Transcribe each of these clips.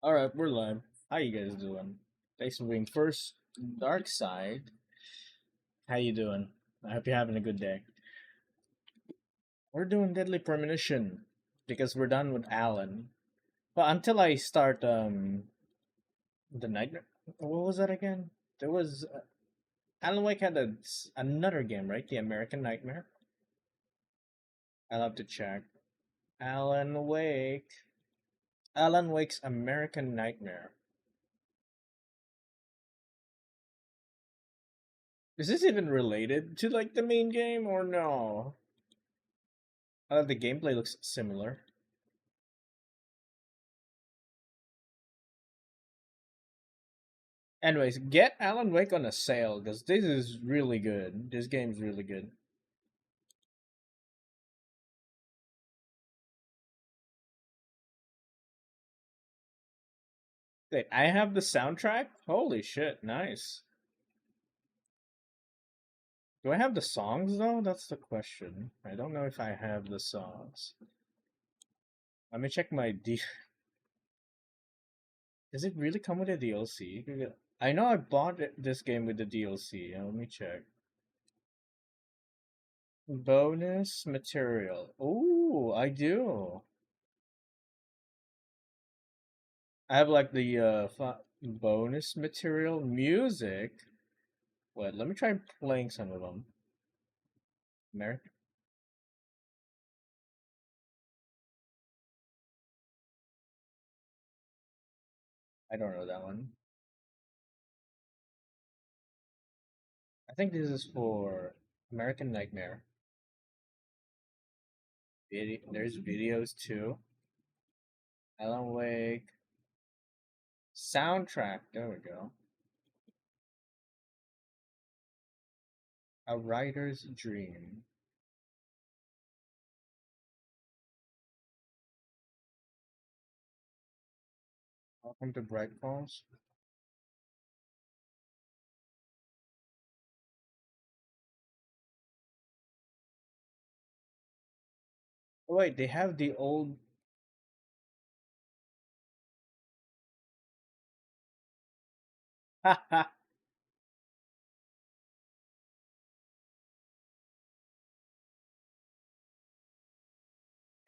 All right, we're live. How you guys doing? Thanks for being first. Dark side. How you doing? I hope you're having a good day. We're doing Deadly Premonition because we're done with Alan. But until I start the nightmare. What was that again? There was Alan Wake had another game, right? The American Nightmare. I'll have to check. Alan Wake. Alan Wake's American Nightmare. Is this even related to like the main game or no? The gameplay looks similar. Anyways, get Alan Wake on a sale because this is really good. This game's really good. Wait, I have the soundtrack? Holy shit, nice. Do I have the songs though? That's the question. I don't know if I have the songs. Let me check my D. Does it really come with a DLC? I know I bought this game with the DLC. Let me check. Bonus material. Oh, I do. I have like the bonus material music. Wait, let me try playing some of them. American. I don't know that one. I think this is for American Nightmare. There's videos too. Alan Wake soundtrack. There we go. A Writer's Dream. Welcome to Bright Falls. Oh, wait, they have the old.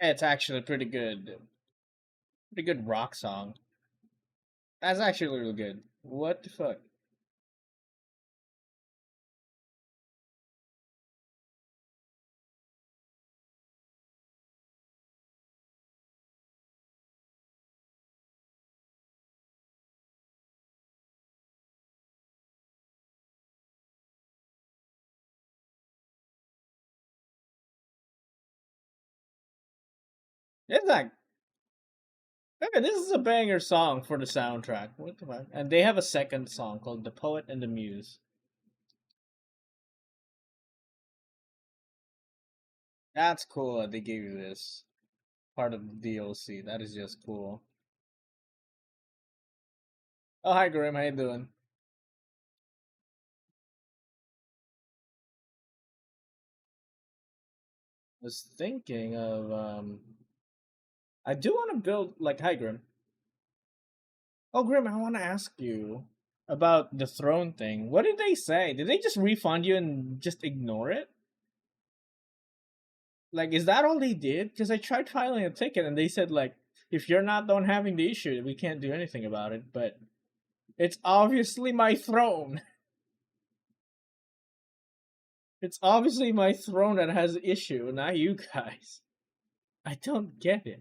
It's actually pretty good. Pretty good rock song. That's actually really good. What the fuck? It's like, okay, this is a banger song for the soundtrack. What the fuck? And they have a second song called "The Poet and the Muse." That's cool that they gave you this part of the DLC. That is just cool. Oh, hi Grim, how you doing? Was thinking of I do want to build like hi Grim. Oh Grim, I want to ask you about the throne thing. What did they say? Did they just refund you and just ignore it? Like, is that all they did? Because I tried filing a ticket and they said like, if you're not done having the issue, we can't do anything about it. But it's obviously my throne. It's obviously my throne that has issue, not you guys. I don't get it.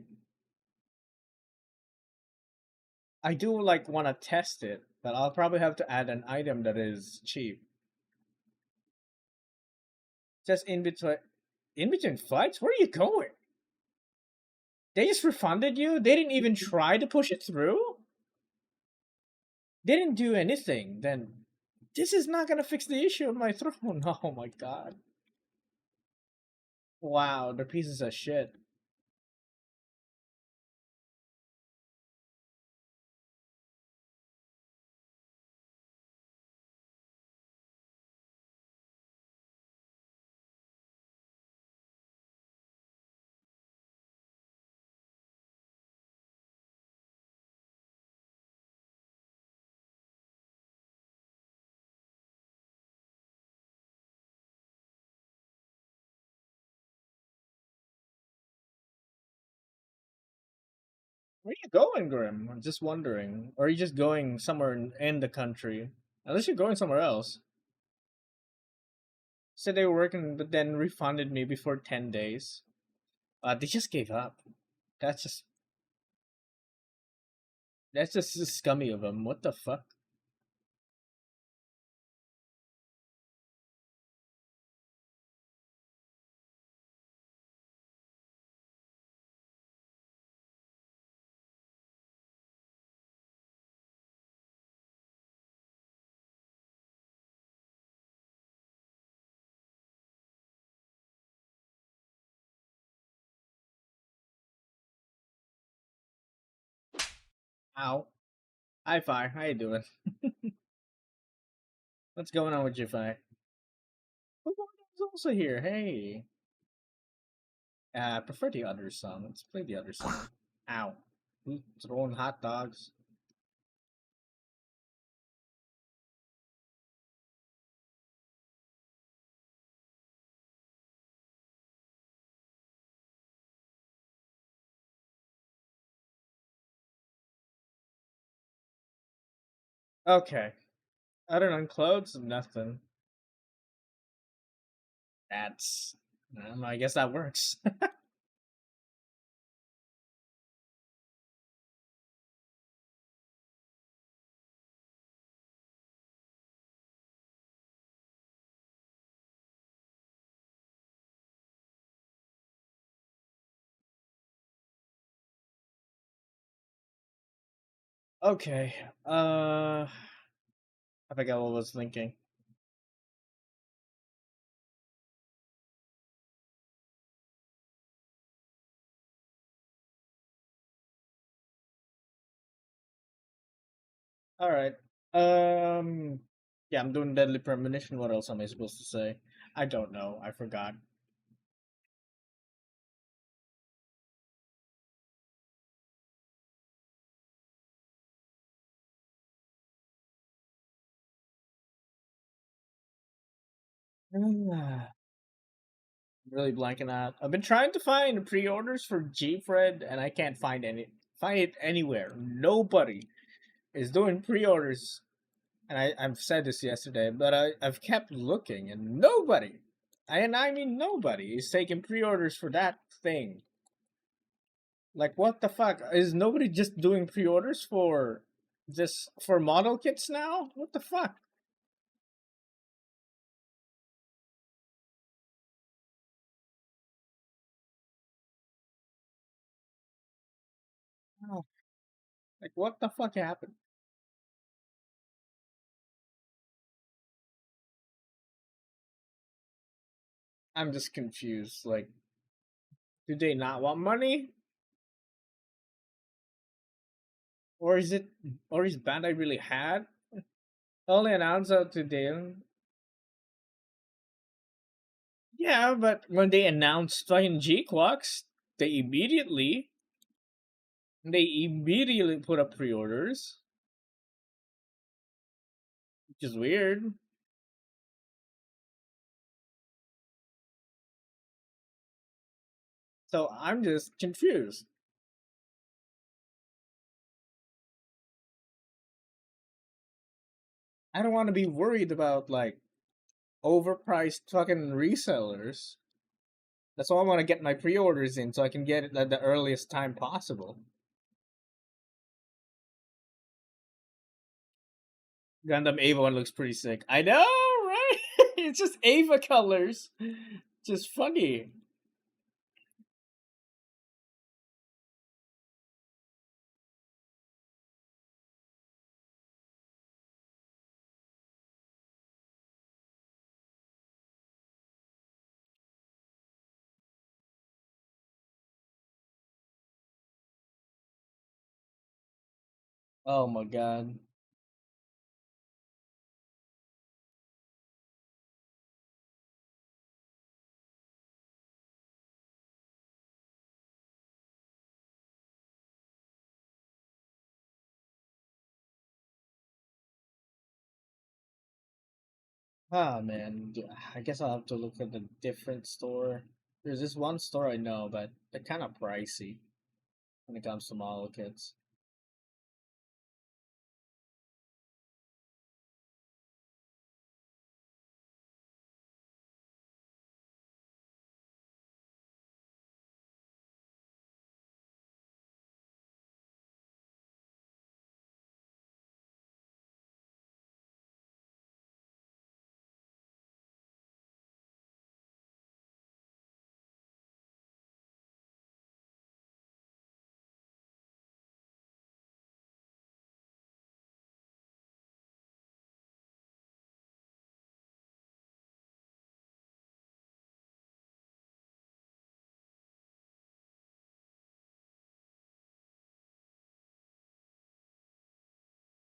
I do like want to test it, but I'll probably have to add an item that is cheap. Just in between fights. Where are you going? They just refunded you. They didn't even try to push it through. They didn't do anything. Then this is not gonna fix the issue of my throne. Oh my god! Wow, they're pieces of shit. Where are you going, Grim? I'm just wondering. Or are you just going somewhere in the country? Unless you're going somewhere else. Said they were working, but then refunded me before 10 days. They just gave up. That's just that's just scummy of them. What the fuck? Ow. Hi, Fi. How you doing? What's going on with you, Fi? Oh, is also here. Hey. I prefer the other song. Let's play the other song. Ow. Who's throwing hot dogs? Okay. Other than clothes, nothing. That's. I guess that works. Okay. I forgot what I was thinking. All right. Um. Yeah, I'm doing deadly premonition. What else am I supposed to say? I don't know. I forgot. I'm really blanking out. I've been trying to find pre-orders for G-Fred, and I can't find it anywhere. Nobody is doing pre-orders, and I've said this yesterday, but I've kept looking, and nobody, and I mean nobody, is taking pre-orders for that thing. Like, what the fuck? Is nobody just doing pre-orders for this for model kits now? What the fuck? Oh, like, what the fuck happened? I'm just confused. Like, do they not want money, or is it, or is Bandai really had only announced out today? Yeah, but when they announced fucking G clocks, they immediately they immediately put up pre-orders, which is weird. So I'm just confused. I don't want to be worried about like overpriced fucking resellers. That's why I want to get my pre-orders in so I can get it at the earliest time possible. Gundam Ava one looks pretty sick. I know, right? It's just Ava colors. Just funny. Oh my god. Ah man, I guess I'll have to look at a different store. There's this one store I know, but they're kind of pricey. when it comes to model kits.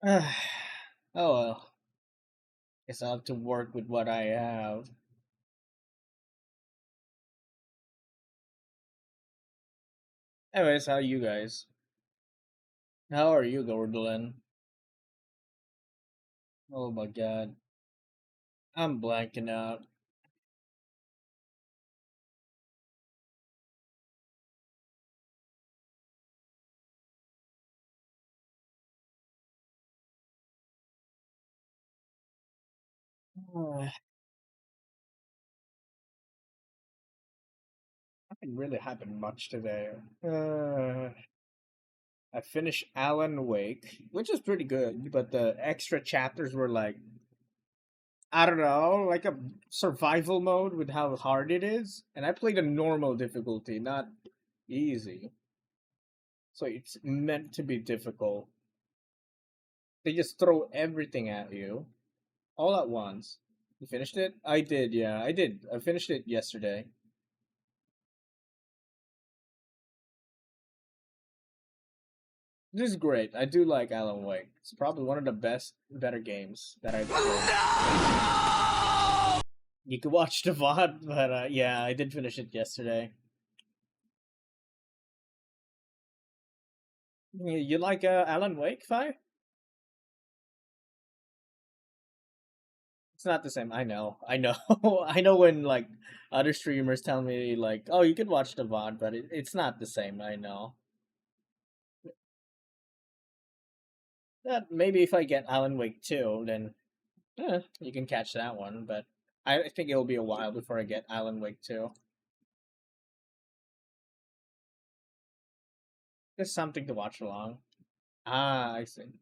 oh well, guess I have to work with what I have. Anyways, how you guys? How are you, Gordon? Oh my god, I'm blanking out. Nothing really happened much today. I finished Alan Wake, which is pretty good, but the extra chapters were like, I don't know, like a survival mode with how hard it is. And I played a normal difficulty, not easy. So it's meant to be difficult. They just throw everything at you all at once. You finished it? I did, yeah, I did. I finished it yesterday. This is great. I do like Alan Wake. It's probably one of the better games that I've played. You could watch the VOD, but yeah, I did finish it yesterday. You like Alan Wake 5? It's not the same. I know. I know. I know when like other streamers tell me like, "Oh, you could watch the VOD," but it's not the same. I know. That maybe if I get Alan Wake 2, then you can catch that one, but I think it'll be a while before I get Alan Wake 2. Just something to watch along. Ah, I see.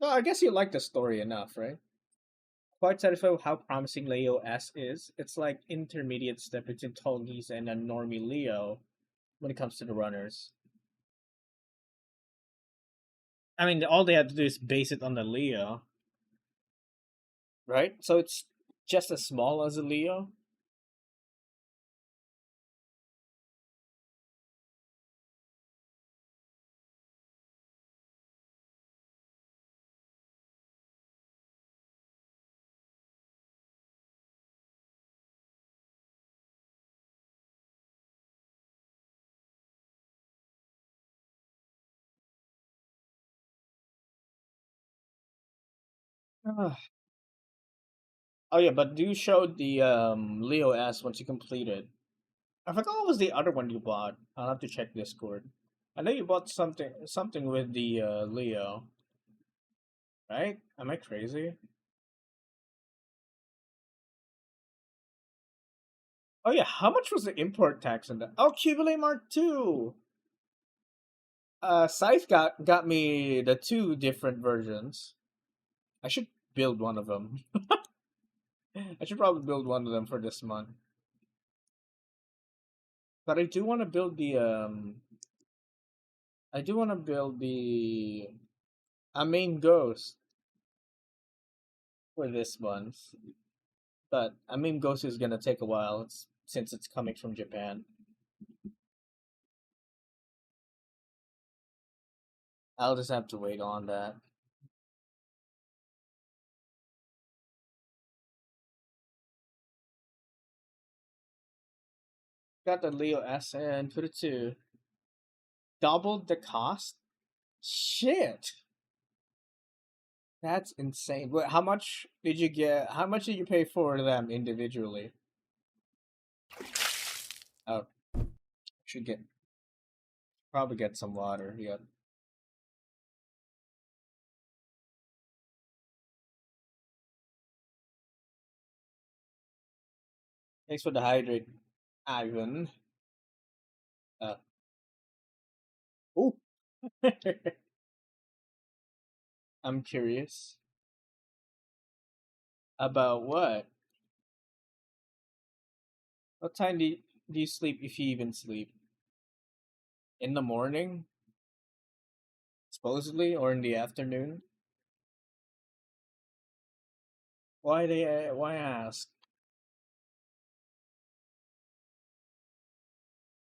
Well, I guess you like the story enough, right? Quite satisfied with how promising Leo S is. It's like intermediate step between Togis and a normie Leo when it comes to the runners. I mean, all they have to do is base it on the Leo, right? So it's just as small as a Leo. Ah. Oh yeah, but do show the Leo S once you complete it. I forgot what was the other one you bought. I'll have to check Discord. I know you bought something with the Leo, right? Am I crazy? Oh yeah, how much was the import tax on that? Oh, Cubile Mark II. Scythe got me the two different versions. I should build one of them. I should probably build one of them for this month. But I do want to build the I do want to build the a main ghost for this month. But a main ghost is gonna take a while since it's coming from Japan. I'll just have to wait on that. Got the Leo S and put it to doubled the cost. Shit. That's insane. Wait, how much did you get? How much did you pay for them individually? Oh, should get Probably get some water. Yeah. Thanks for the hydrate, Ivan. Uh, oh, I'm curious about what? What time do you sleep if you even sleep? In the morning, supposedly, or in the afternoon? Why ask?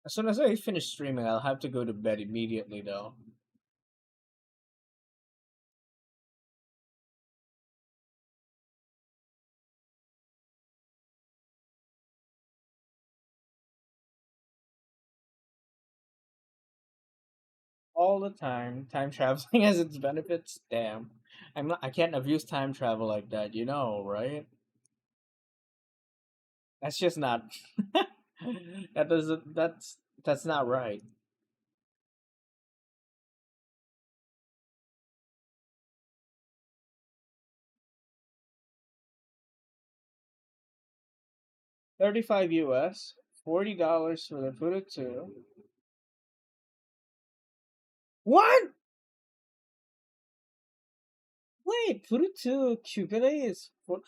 As soon as I finish streaming, I'll have to go to bed immediately, though. All the time, time traveling has its benefits. Damn, I can't abuse time travel like that, right? That's just not. that doesn't. That's not right. 35 US, $40 for the Buddha 2. What? Wait, Buddha 2 Cubile is what?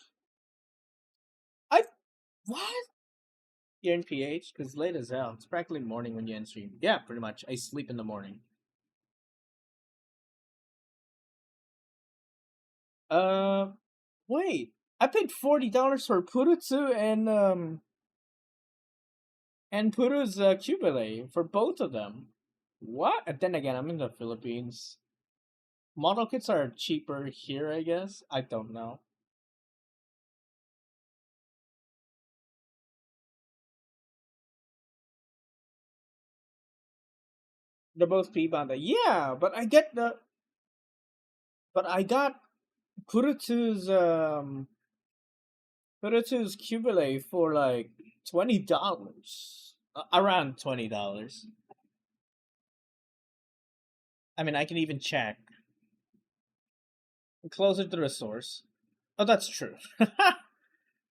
I what? You're in PH? Because late as hell. It's practically morning when you end stream. Yeah, pretty much. I sleep in the morning. Uh, wait. I paid $40 for Purutsu and Puru's Cubile for both of them. What? And then again, I'm in the Philippines. Model kits are cheaper here, I guess. I don't know. They're both P-Banda. Yeah, but I got Purutsu's Purutsu's Cubile for like $20. Around $20. I mean, I can even check. Closer to the source. Oh, that's true.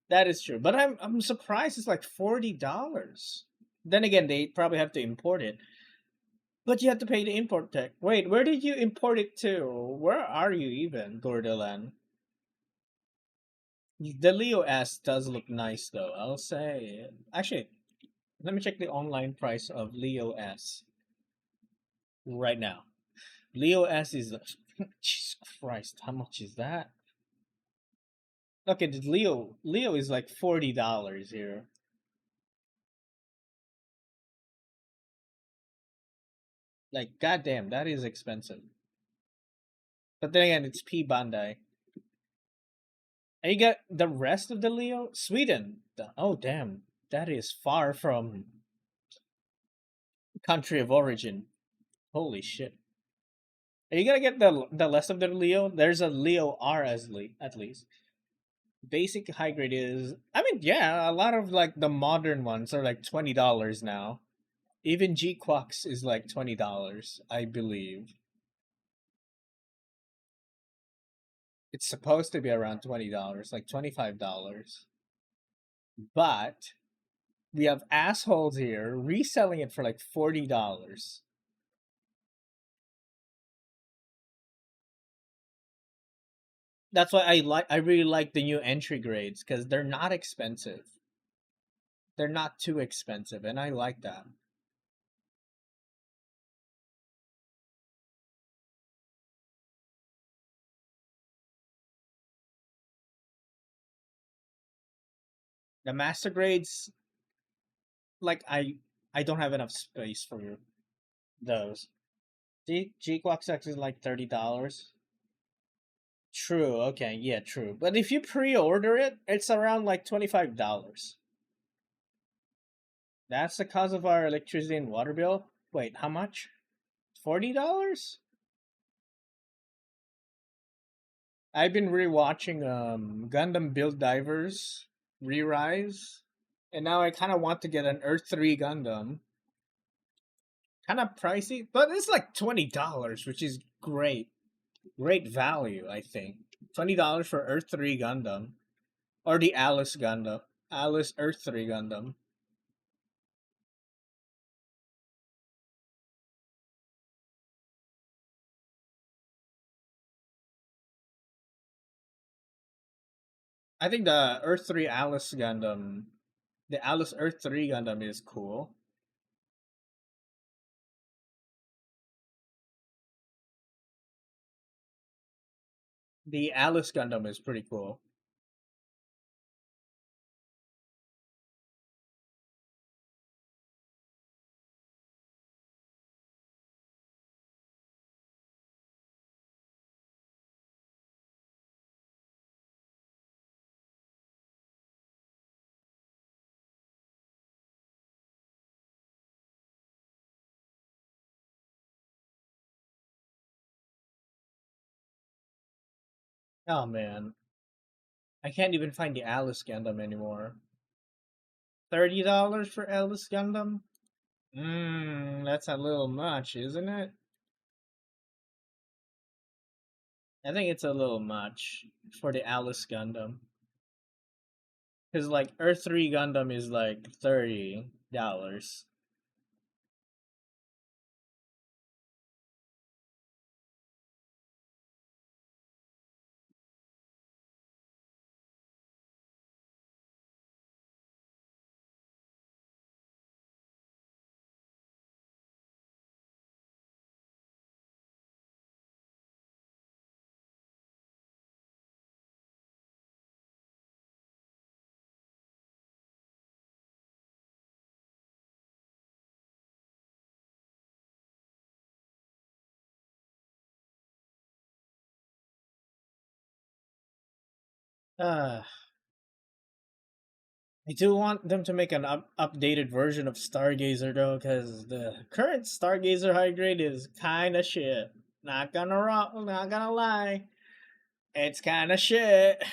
That is true. But I'm surprised it's like $40. Then again, they probably have to import it. But you have to pay the import tax. Wait, where did you import it to? Where are you even, Gordolan? The Leo S does look nice though, I'll say. Actually, let me check the online price of Leo S right now. Leo S is Jesus Christ, how much is that? Look at Leo. Leo is like $40 here. Like, goddamn, that is expensive. But then again, it's P Bandai. And you got the rest of the Leo? Sweden. Oh, damn. That is far from country of origin. Holy shit. Are you gonna get the rest of the Leo? There's a Leo R at least. Basic high grade is, I mean, yeah, a lot of like the modern ones are like $20 now. Even G Quux is like $20, I believe. It's supposed to be around $20, like $25. But we have assholes here reselling it for like $40. That's why I really like the new entry grades because they're not expensive. They're not too expensive, and I like that. The master grades, like I don't have enough space for those. G Quax X is like $30. True. Okay. Yeah. True. But if you pre-order it, it's around like $25. That's the cost of our electricity and water bill. Wait, how much? $40? I've been rewatching Gundam Build Divers Re-Rise, and now I kind of want to get an Earth 3 Gundam. Kind of pricey, but it's like $20, which is great. Great value, I think. $20 for Earth 3 Gundam. Or the Alice Gundam. Alice Earth 3 Gundam. I think the Earth 3 Alice Gundam, the Alice Earth 3 Gundam is cool. The Alice Gundam is pretty cool. Oh man, I can't even find the Alice Gundam anymore. $30 for Alice Gundam? That's a little much, isn't it? I think it's a little much for the Alice Gundam. Because like Earth 3 Gundam is like $30. Uh, I do want them to make an updated version of Stargazer though, because the current Stargazer high grade is kind of shit. Not gonna lie, it's kind of shit.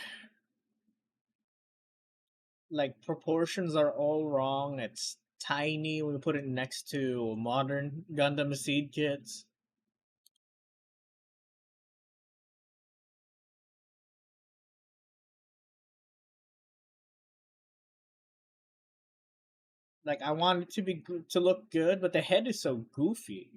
Like proportions are all wrong. It's tiny when you put it next to modern Gundam seed kits. Like I want it to be to look good, but the head is so goofy.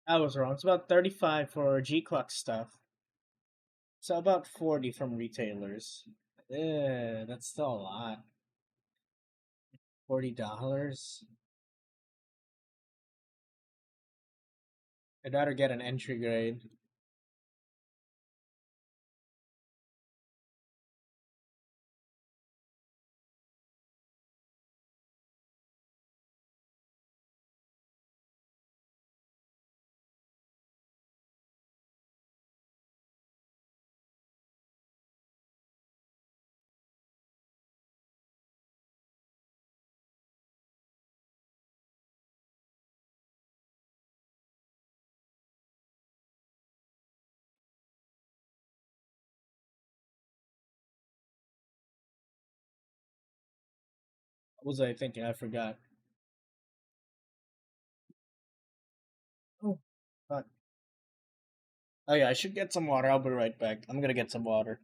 I was wrong. It's about 35 for G Clock stuff. So about 40 from retailers. Yeah, that's still a lot. $40. I'd rather get an entry grade. What was I thinking? I forgot. Oh, fuck. Oh yeah, I should get some water. I'll be right back. I'm gonna get some water.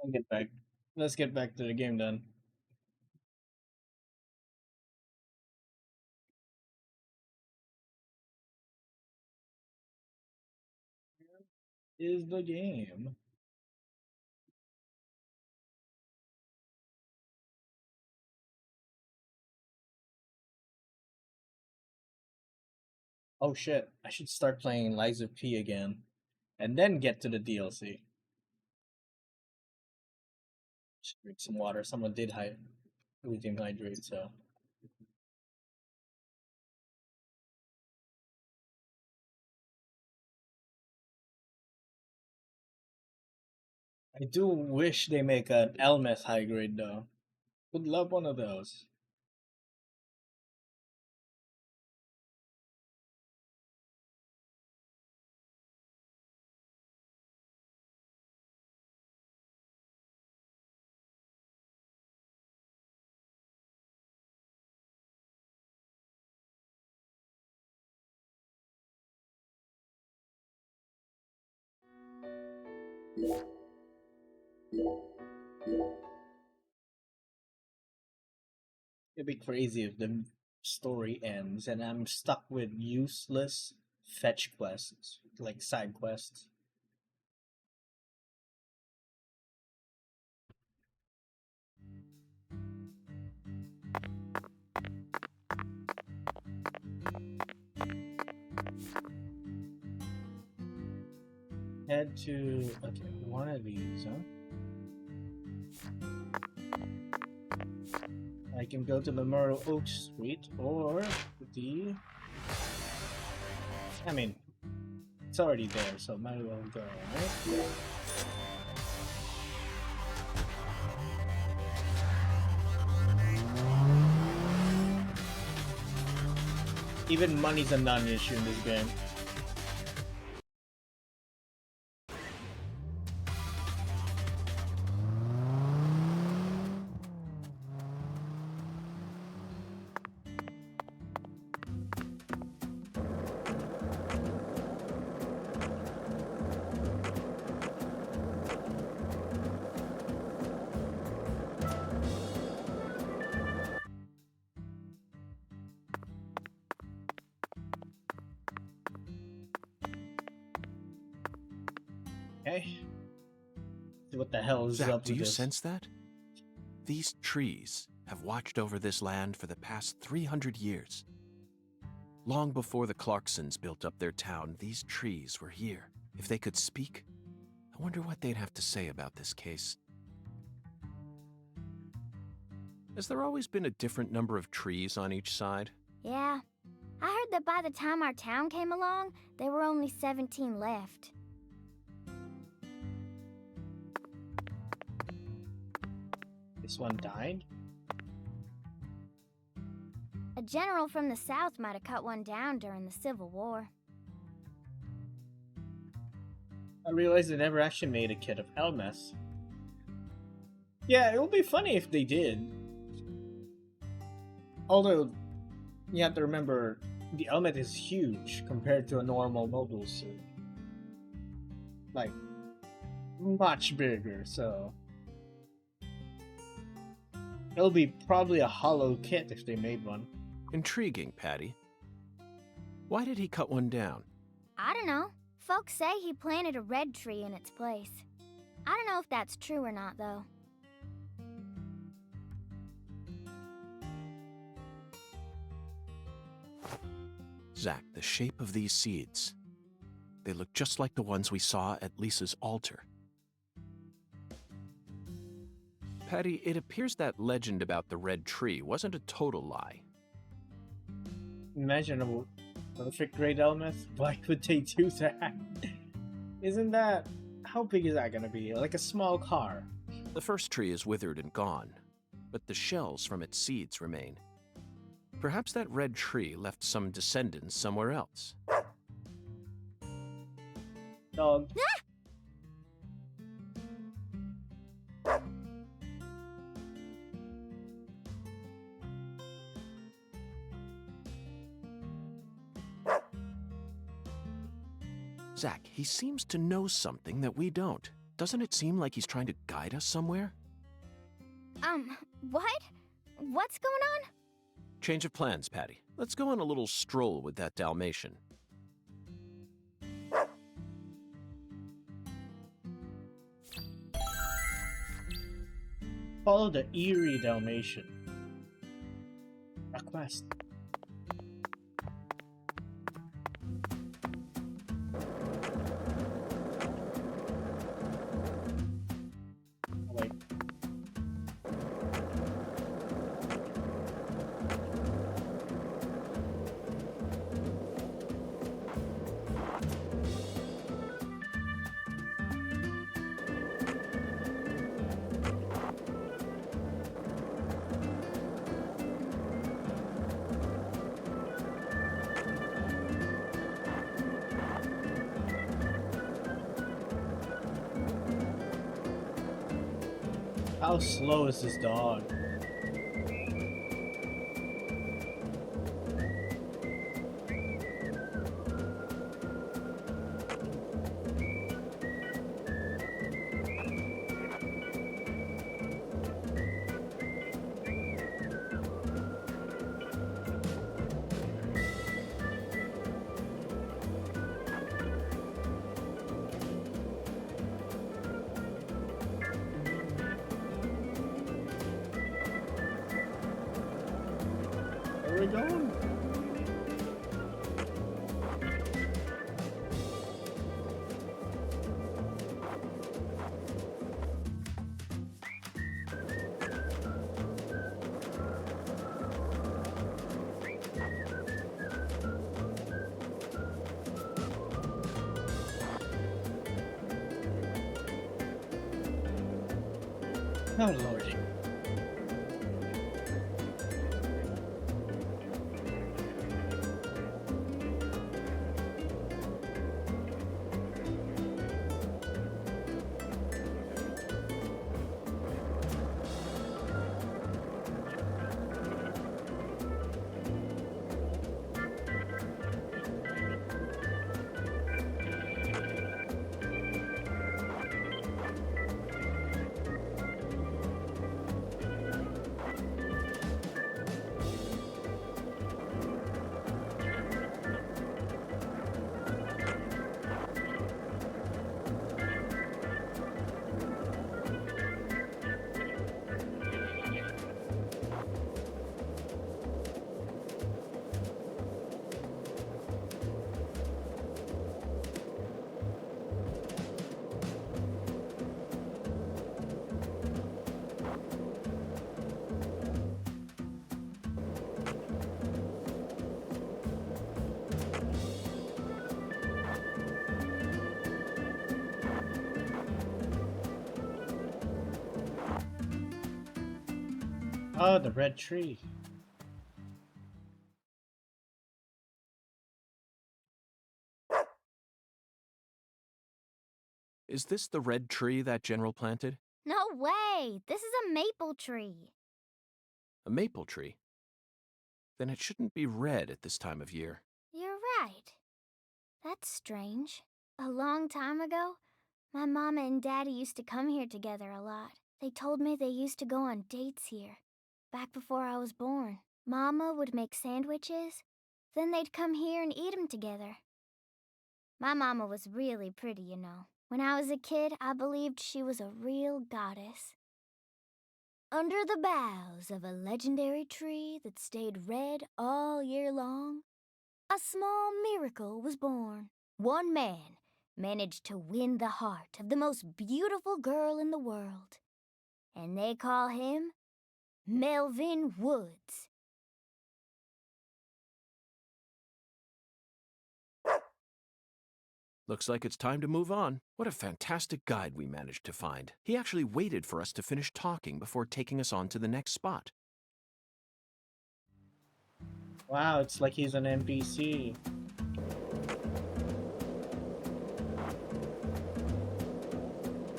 I'll get back. Let's get back to the game then. Is the game. Oh shit, I should start playing Liza P again. And then get to the DLC. Should drink some water. Someone did we didn't hydrate, so. I do wish they make an Elmeth high grade though. Would love one of those. It'd be crazy if the story ends and I'm stuck with useless fetch quests, like side quests. Head to okay, one of these, huh? I can go to Memorial Oak Street or the. I mean, it's already there, so might as well go, right? Even money's a non-issue in this game. Okay. See what the hell is Zach, up do with you this? sense that? These trees have watched over this land for the past 300 years. Long before the Clarksons built up their town, these trees were here. If they could speak, I wonder what they'd have to say about this case. Has there always been a different number of trees on each side? Yeah. I heard that by the time our town came along, there were only 17 left. This one died? A general from the South might have cut one down during the Civil War. I realized they never actually made a kit of Elmeth. Yeah, it would be funny if they did. Although, you have to remember, the Elmeth is huge compared to a normal mobile suit. Like, much bigger, so... It'll be probably a hollow kit if they made one. Intriguing, Patty. Why did he cut one down? I don't know. Folks say he planted a red tree in its place. I don't know if that's true or not, though. Zach, the shape of these seeds. They look just like the ones we saw at Lisa's altar. Patty, it appears that legend about the red tree wasn't a total lie. Imagine a perfect grade Elmeth. Why would they do that? Isn't that... How big is that gonna be? Like a small car. The first tree is withered and gone, but the shells from its seeds remain. Perhaps that red tree left some descendants somewhere else. Dog. Zach, he seems to know something that we don't. doesn't it seem like he's trying to guide us somewhere? What? What's going on? Change of plans, Patty. Let's go on a little stroll with that Dalmatian. Follow the eerie Dalmatian. Request. Wait. How slow is this dog? Where are we going? Oh lordy. Oh, the red tree. Is this the red tree that General planted? No way! This is a maple tree. A maple tree? Then it shouldn't be red at this time of year. You're right. That's strange. A long time ago, my mama and daddy used to come here together a lot. They told me they used to go on dates here, back before I was born. Mama would make sandwiches, then they'd come here and eat them together. My mama was really pretty, you know. When I was a kid, I believed she was a real goddess. Under the boughs of a legendary tree that stayed red all year long, a small miracle was born. One man managed to win the heart of the most beautiful girl in the world, and they call him Melvin Woods. Looks like it's time to move on. What a fantastic guide we managed to find. He actually waited for us to finish talking before taking us on to the next spot. Wow, it's like he's an NPC.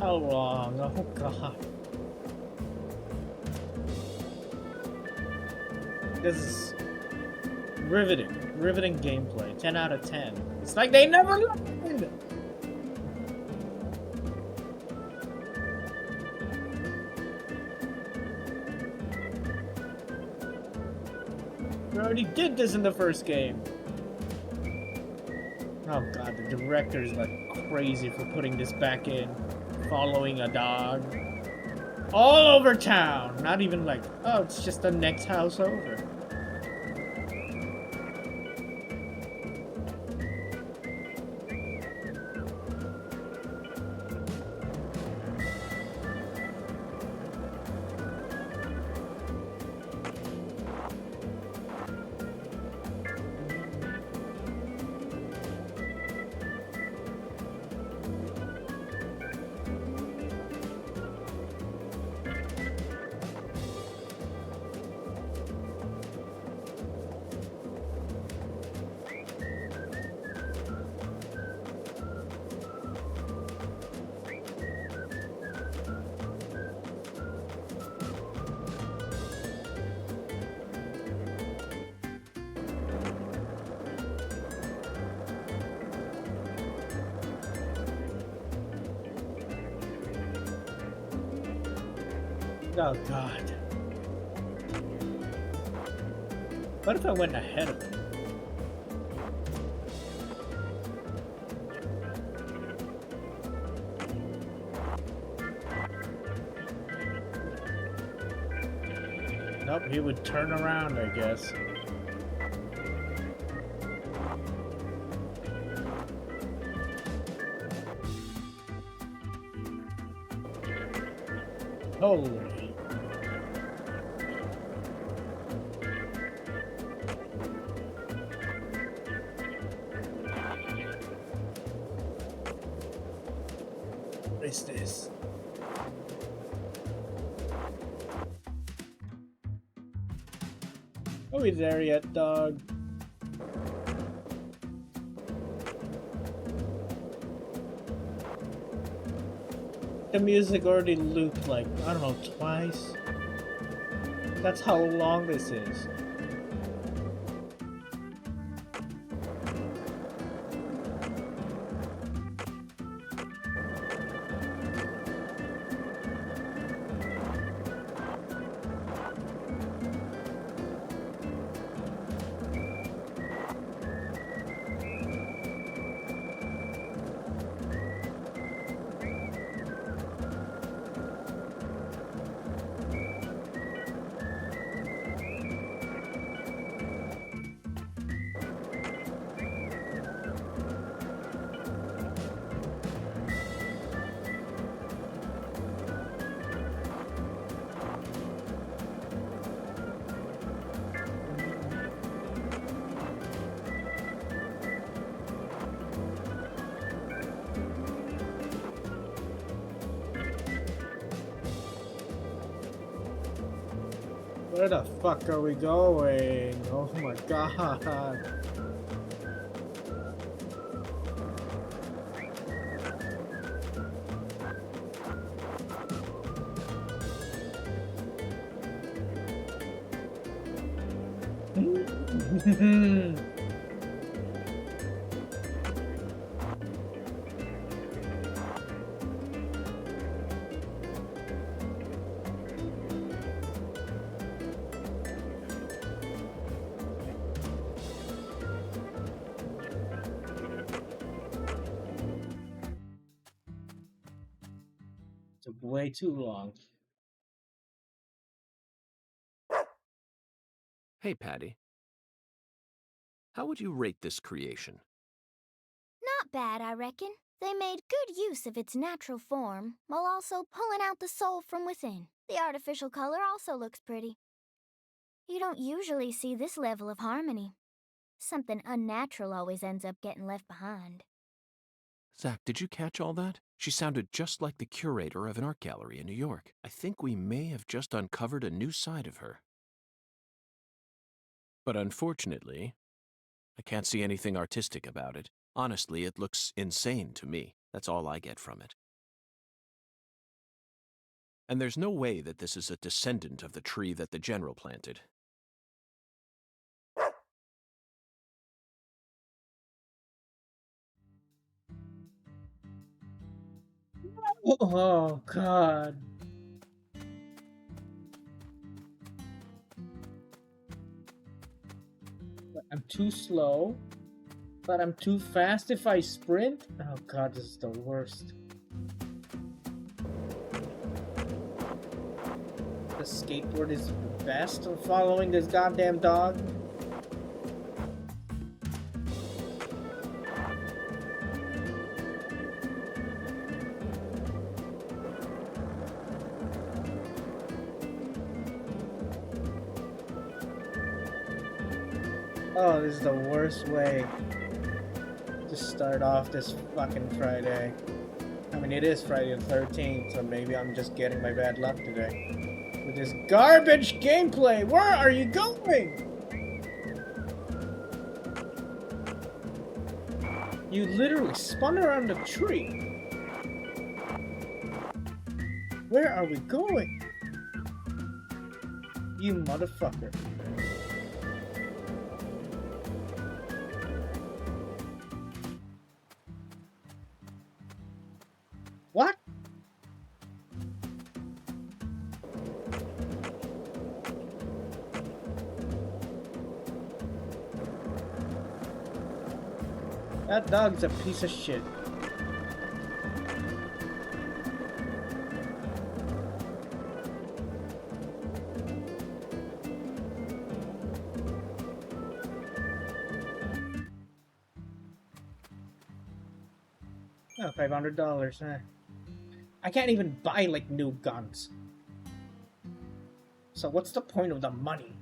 How long? Oh god. This is riveting. Riveting gameplay. 10 out of 10. It's like they never learned! We already did this in the first game. Oh god, the director is like crazy for putting this back in. Following a dog. All over town! Not even like, oh, it's just the next house over. Oh god. What if I went ahead of him? Nope, he would turn around, I guess. Holy. What is this? Are we there yet, dog? The music already looped like, I don't know, twice. That's how long this is. Where the fuck are we going? Oh my god. Took way too long. Hey, Patty. How would you rate this creation? Not bad, I reckon. They made good use of its natural form, while also pulling out the soul from within. The artificial color also looks pretty. You don't usually see this level of harmony. Something unnatural always ends up getting left behind. Zach, did you catch all that? She sounded just like the curator of an art gallery in New York. I think we may have just uncovered a new side of her. But unfortunately, I can't see anything artistic about it. Honestly, it looks insane to me. That's all I get from it. And there's no way that this is a descendant of the tree that the general planted. Oh god. But I'm too slow. But I'm too fast if I sprint. Oh god, this is the worst. The skateboard is the best of following this goddamn dog. Oh, this is the worst way to start off this fucking Friday. I mean, it is Friday the 13th, so maybe I'm just getting my bad luck today. With this garbage gameplay! Where are you going? You literally spun around the tree. Where are we going? You motherfucker. What? That dog's a piece of shit. Oh, $500, huh? I can't even buy, like, new guns. So what's the point of the money?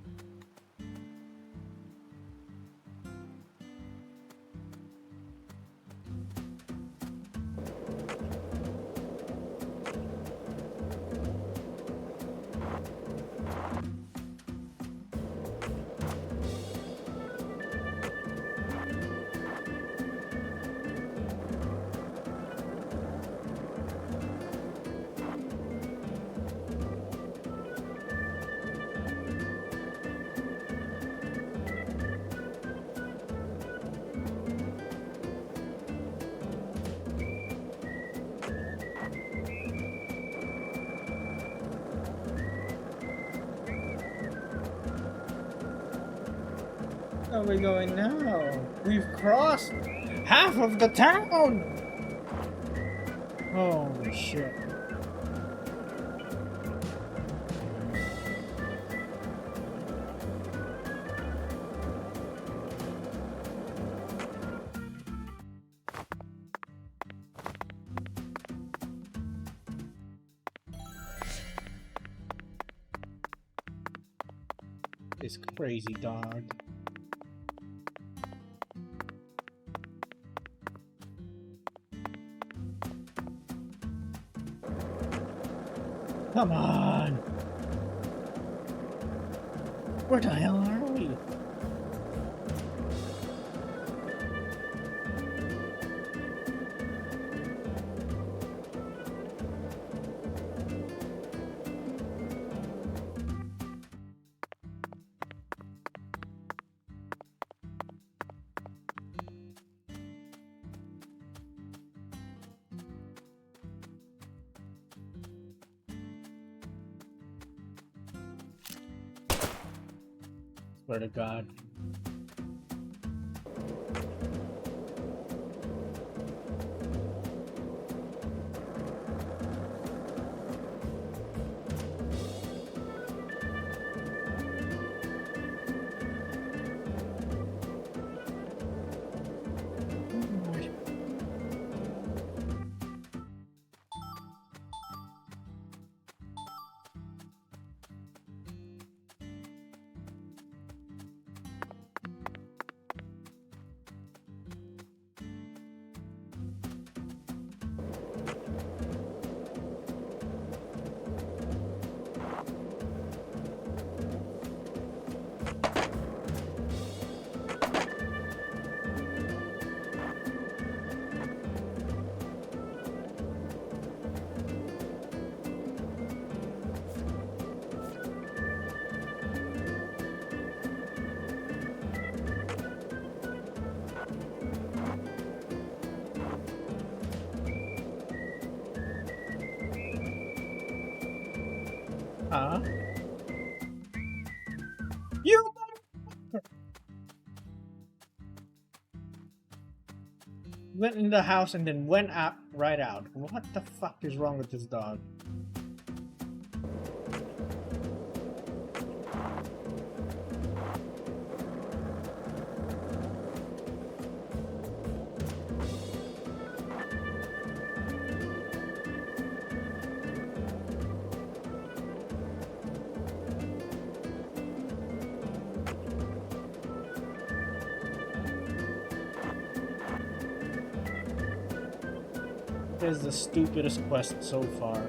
Where are we going now? We've crossed half of the town! Holy shit. This crazy dog. Come on! Where the hell are we? Swear to God. Huh? You motherfucker! Went in the house and then went out right out. What the fuck is wrong with this dog? This is the stupidest quest so far.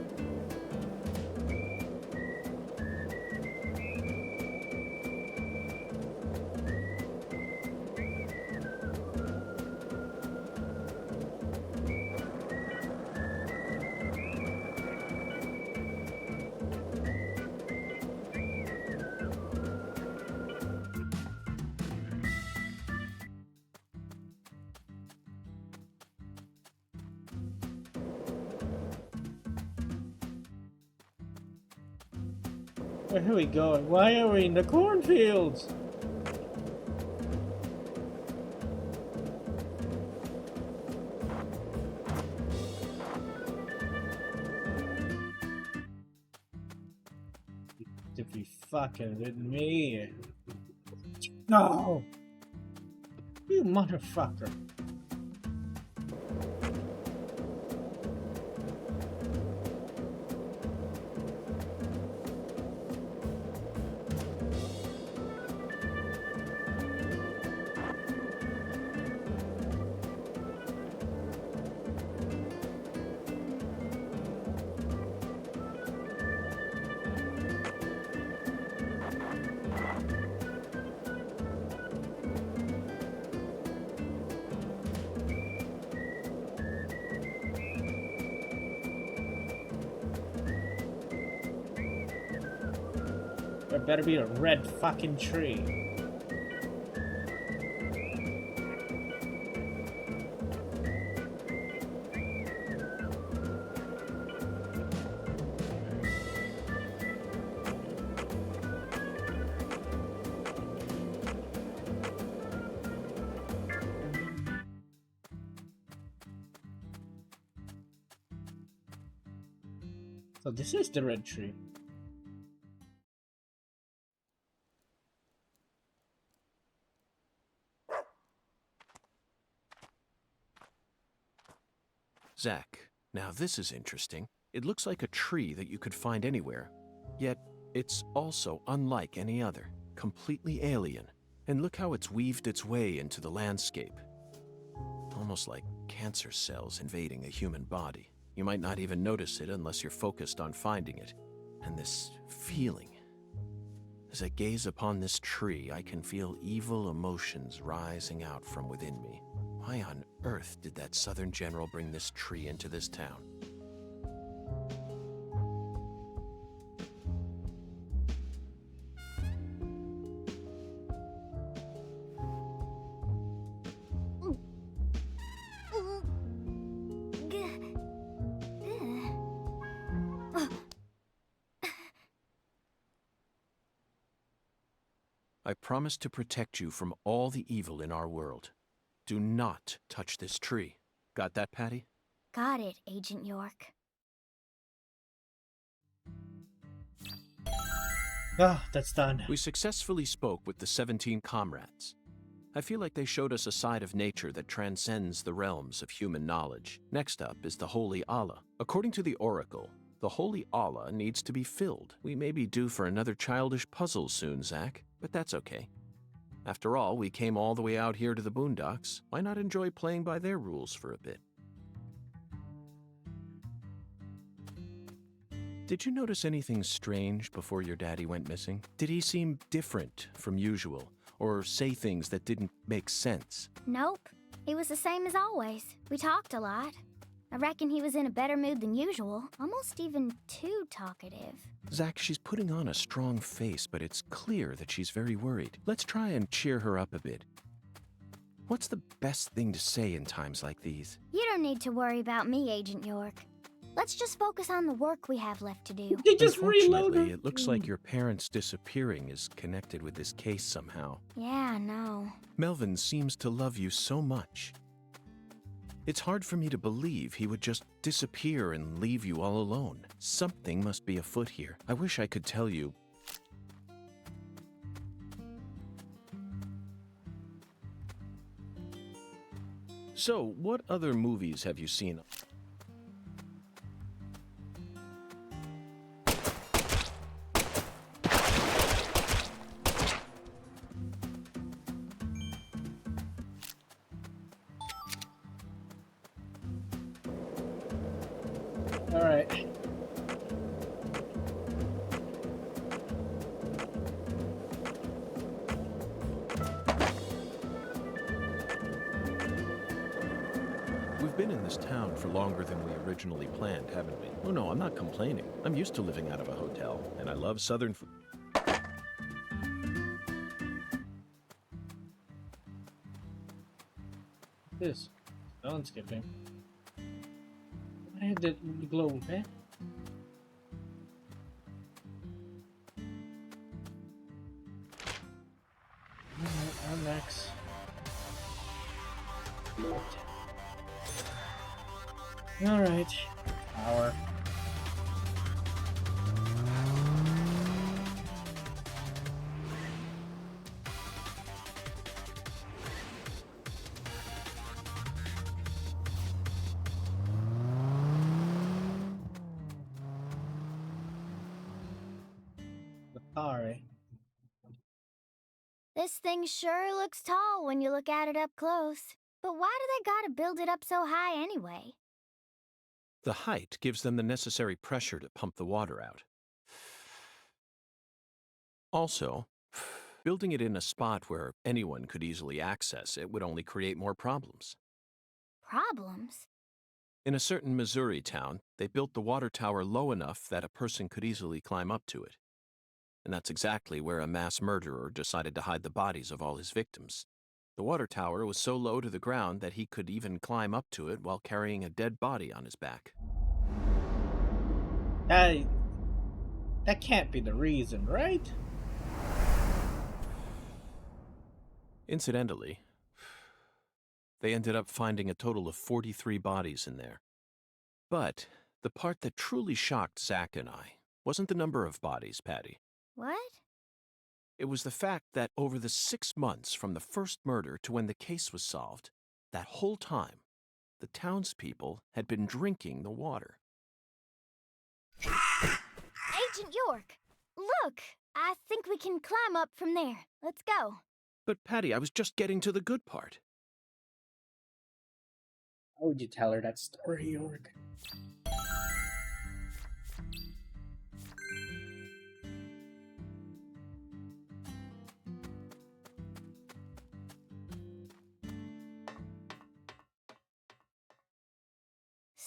Where are we going? Why are we in the cornfields? To be fucking with me. No! You motherfucker. There better be a red fucking tree. So this is the red tree. Zach, now this is interesting. It looks like a tree that you could find anywhere, yet it's also unlike any other, completely alien. And look how it's weaved its way into the landscape. Almost like cancer cells invading a human body. You might not even notice it unless you're focused on finding it. And this feeling. As I gaze upon this tree, I can feel evil emotions rising out from within me. Why on earth did that Southern general bring this tree into this town? I promise to protect you from all the evil in our world. Do not touch this tree. Got that, Patty? Got it, Agent York. Ah, that's done. We successfully spoke with the 17 comrades. I feel like they showed us a side of nature that transcends the realms of human knowledge. Next up is the Holy Allah. According to the Oracle, the Holy Allah needs to be filled. We may be due for another childish puzzle soon, Zach, but that's okay. After all, we came all the way out here to the boondocks. Why not enjoy playing by their rules for a bit? Did you notice anything strange before your daddy went missing? Did he seem different from usual, or say things that didn't make sense? Nope. He was the same as always. We talked a lot. I reckon he was in a better mood than usual, almost even too talkative. Zach, she's putting on a strong face, but it's clear that she's very worried. Let's try and cheer her up a bit. What's the best thing to say in times like these? You don't need to worry about me, Agent York. Let's just focus on the work we have left to do. They just Unfortunately, reloaded. it looks like your parents disappearing is connected with this case somehow. Yeah, I know. Melvin seems to love you so much. It's hard for me to believe he would just disappear and leave you all alone. Something must be afoot here. I wish I could tell you. So, what other movies have you seen? All right. We've been in this town for longer than we originally planned, haven't we? Oh no, I'm not complaining. I'm used to living out of a hotel, and I love southern food. This. Stone skipping. I had the globe, eh? Alright, I'm next. Alright. Power. The car, eh? This thing sure looks tall when you look at it up close. But why do they gotta build it up so high anyway? The height gives them the necessary pressure to pump the water out. Also, building it in a spot where anyone could easily access it would only create more problems. Problems? In a certain Missouri town, they built the water tower low enough that a person could easily climb up to it. And that's exactly where a mass murderer decided to hide the bodies of all his victims. The water tower was so low to the ground that he could even climb up to it while carrying a dead body on his back. That can't be the reason, right? Incidentally, they ended up finding a total of 43 bodies in there. But the part that truly shocked Zach and I wasn't the number of bodies, Patty. What? It was the fact that over the 6 months from the first murder to when the case was solved, that whole time, the townspeople had been drinking the water. Agent York! Look! I think we can climb up from there. Let's go. But Patty, I was just getting to the good part. How would you tell her that story, York?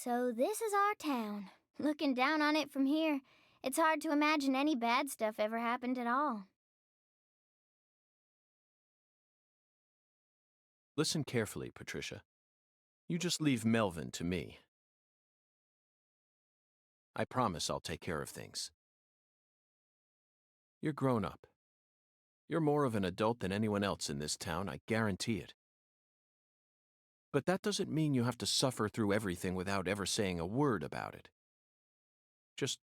So this is our town. Looking down on it from here, it's hard to imagine any bad stuff ever happened at all. Listen carefully, Patricia. You just leave Melvin to me. I promise I'll take care of things. You're grown up. You're more of an adult than anyone else in this town, I guarantee it. But that doesn't mean you have to suffer through everything without ever saying a word about it. Just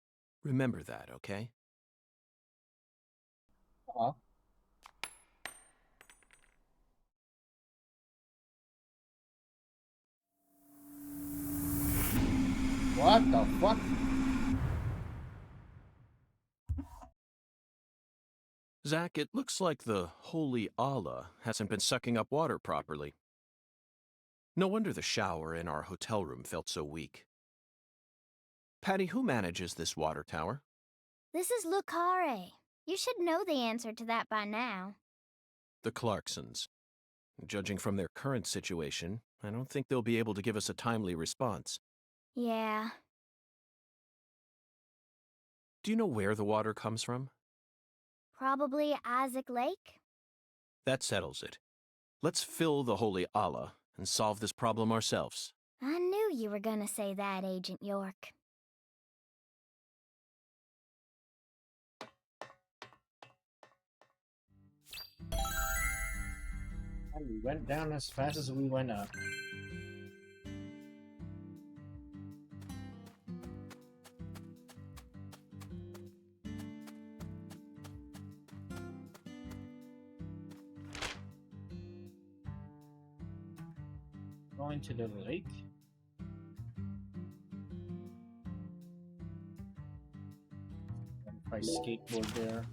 remember that, okay? Aw. What the fuck? Zach, it looks like the holy Allah hasn't been sucking up water properly. No wonder the shower in our hotel room felt so weak. Patty, who manages this water tower? This is Lucare. You should know the answer to that by now. The Clarksons. Judging from their current situation, I don't think they'll be able to give us a timely response. Yeah. Do you know where the water comes from? Probably Isaac Lake? That settles it. Let's fill the holy Allah and solve this problem ourselves. I knew you were gonna say that, Agent York. And we went down as fast as we went up. Going to the lake. If I skateboard there.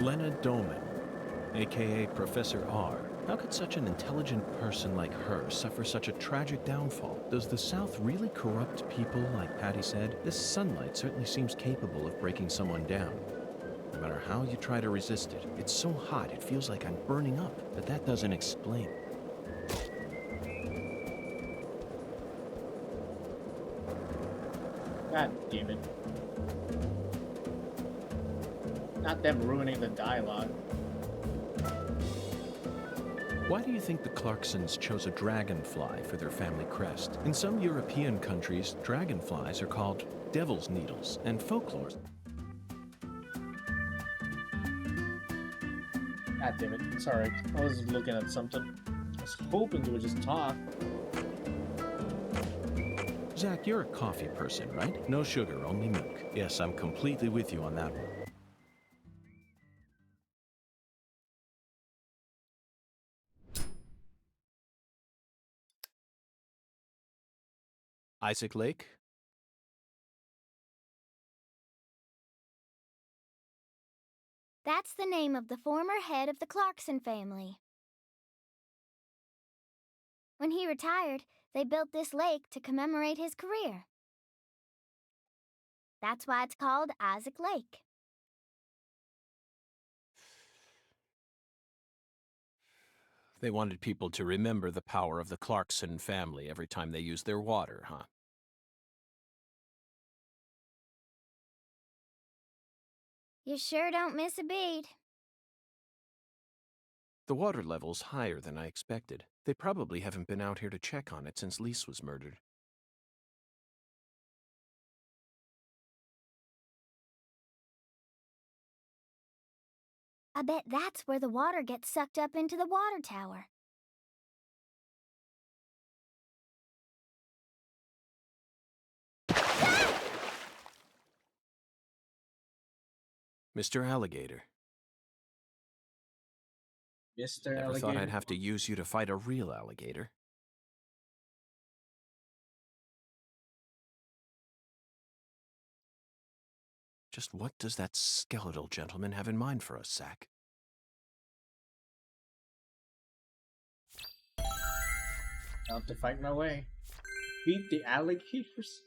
Lena Doman, aka Professor R. How could such an intelligent person like her suffer such a tragic downfall? Does the South really corrupt people like Patty said? This sunlight certainly seems capable of breaking someone down. No matter how you try to resist it, it's so hot it feels like I'm burning up, but that doesn't explain. God damn it. Not them ruining the dialogue. Why do you think the Clarksons chose a dragonfly for their family crest? In some European countries, dragonflies are called devil's needles, and folklore. God damn it. Sorry. I was looking at something. I was hoping they would just talk. Zach, you're a coffee person, right? No sugar, only milk. Yes, I'm completely with you on that one. Isaac Lake? That's the name of the former head of the Clarkson family. When he retired, they built this lake to commemorate his career. That's why it's called Isaac Lake. They wanted people to remember the power of the Clarkson family every time they used their water, huh? You sure don't miss a beat. The water level's higher than I expected. They probably haven't been out here to check on it since Lise was murdered. I bet that's where the water gets sucked up into the water tower. Mr. Alligator. Mr. Never Alligator. thought I'd have to use you to fight a real alligator. Just what does that skeletal gentleman have in mind for us, Zach? I'll have to fight my way. Beat the alligators.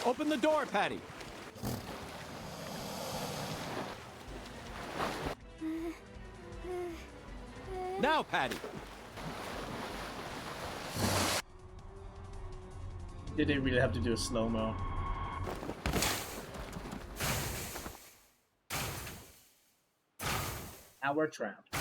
Open the door, Patty! Now, Patty! Did they really have to do a slow-mo? Now we're trapped.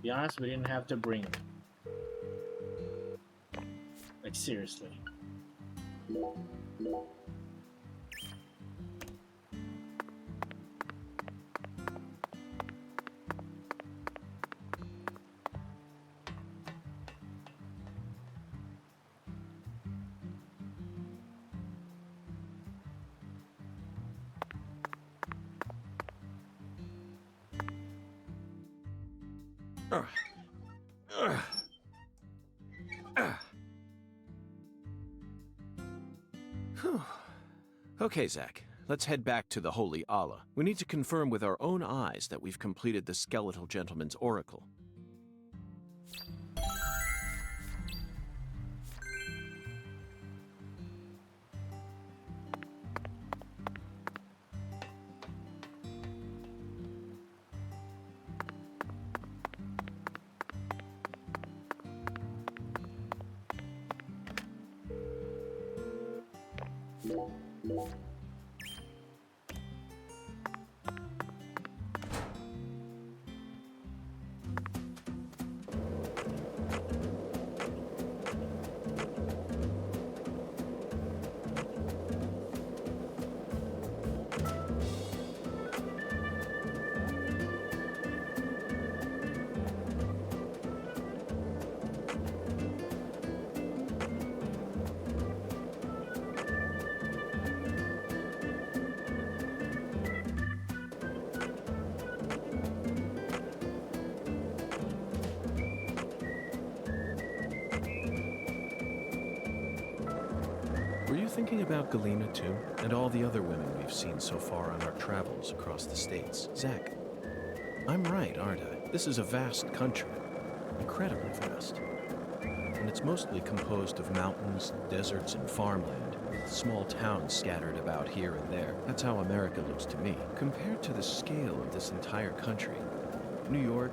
be honest, we didn't have to bring it. Like, seriously. Whew. Okay, Zach. Let's head back to the Holy Allah. We need to confirm with our own eyes that we've completed the Skeletal Gentleman's oracle. Were you thinking about Galena too? And all the other women we've seen so far on our travels across the states? Zach, I'm right, aren't I? This is a vast country. Incredibly vast. And it's mostly composed of mountains, deserts, and farmland, with small towns scattered about here and there. That's how America looks to me. Compared to the scale of this entire country, New York,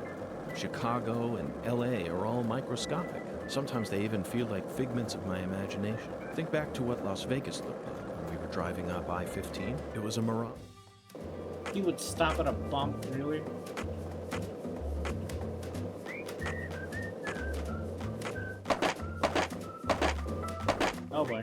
Chicago, and LA are all microscopic. Sometimes they even feel like figments of my imagination. Think back to what Las Vegas looked like when we were driving up I-15. It was a mirage. You would stop at a bump, really? Oh boy.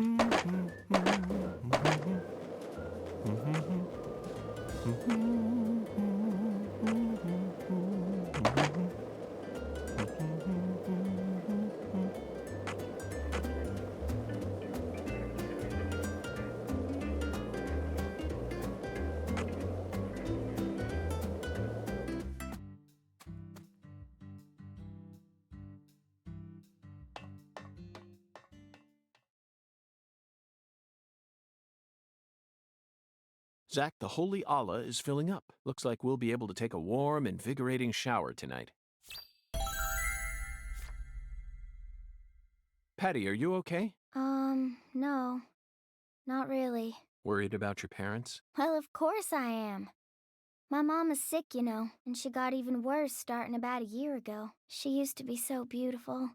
Zach, the Holy Allah is filling up. Looks like we'll be able to take a warm, invigorating shower tonight. Patty, are you okay? No. Not really. Worried about your parents? Well, of course I am. My mom is sick, you know, and she got even worse starting about a year ago. She used to be so beautiful.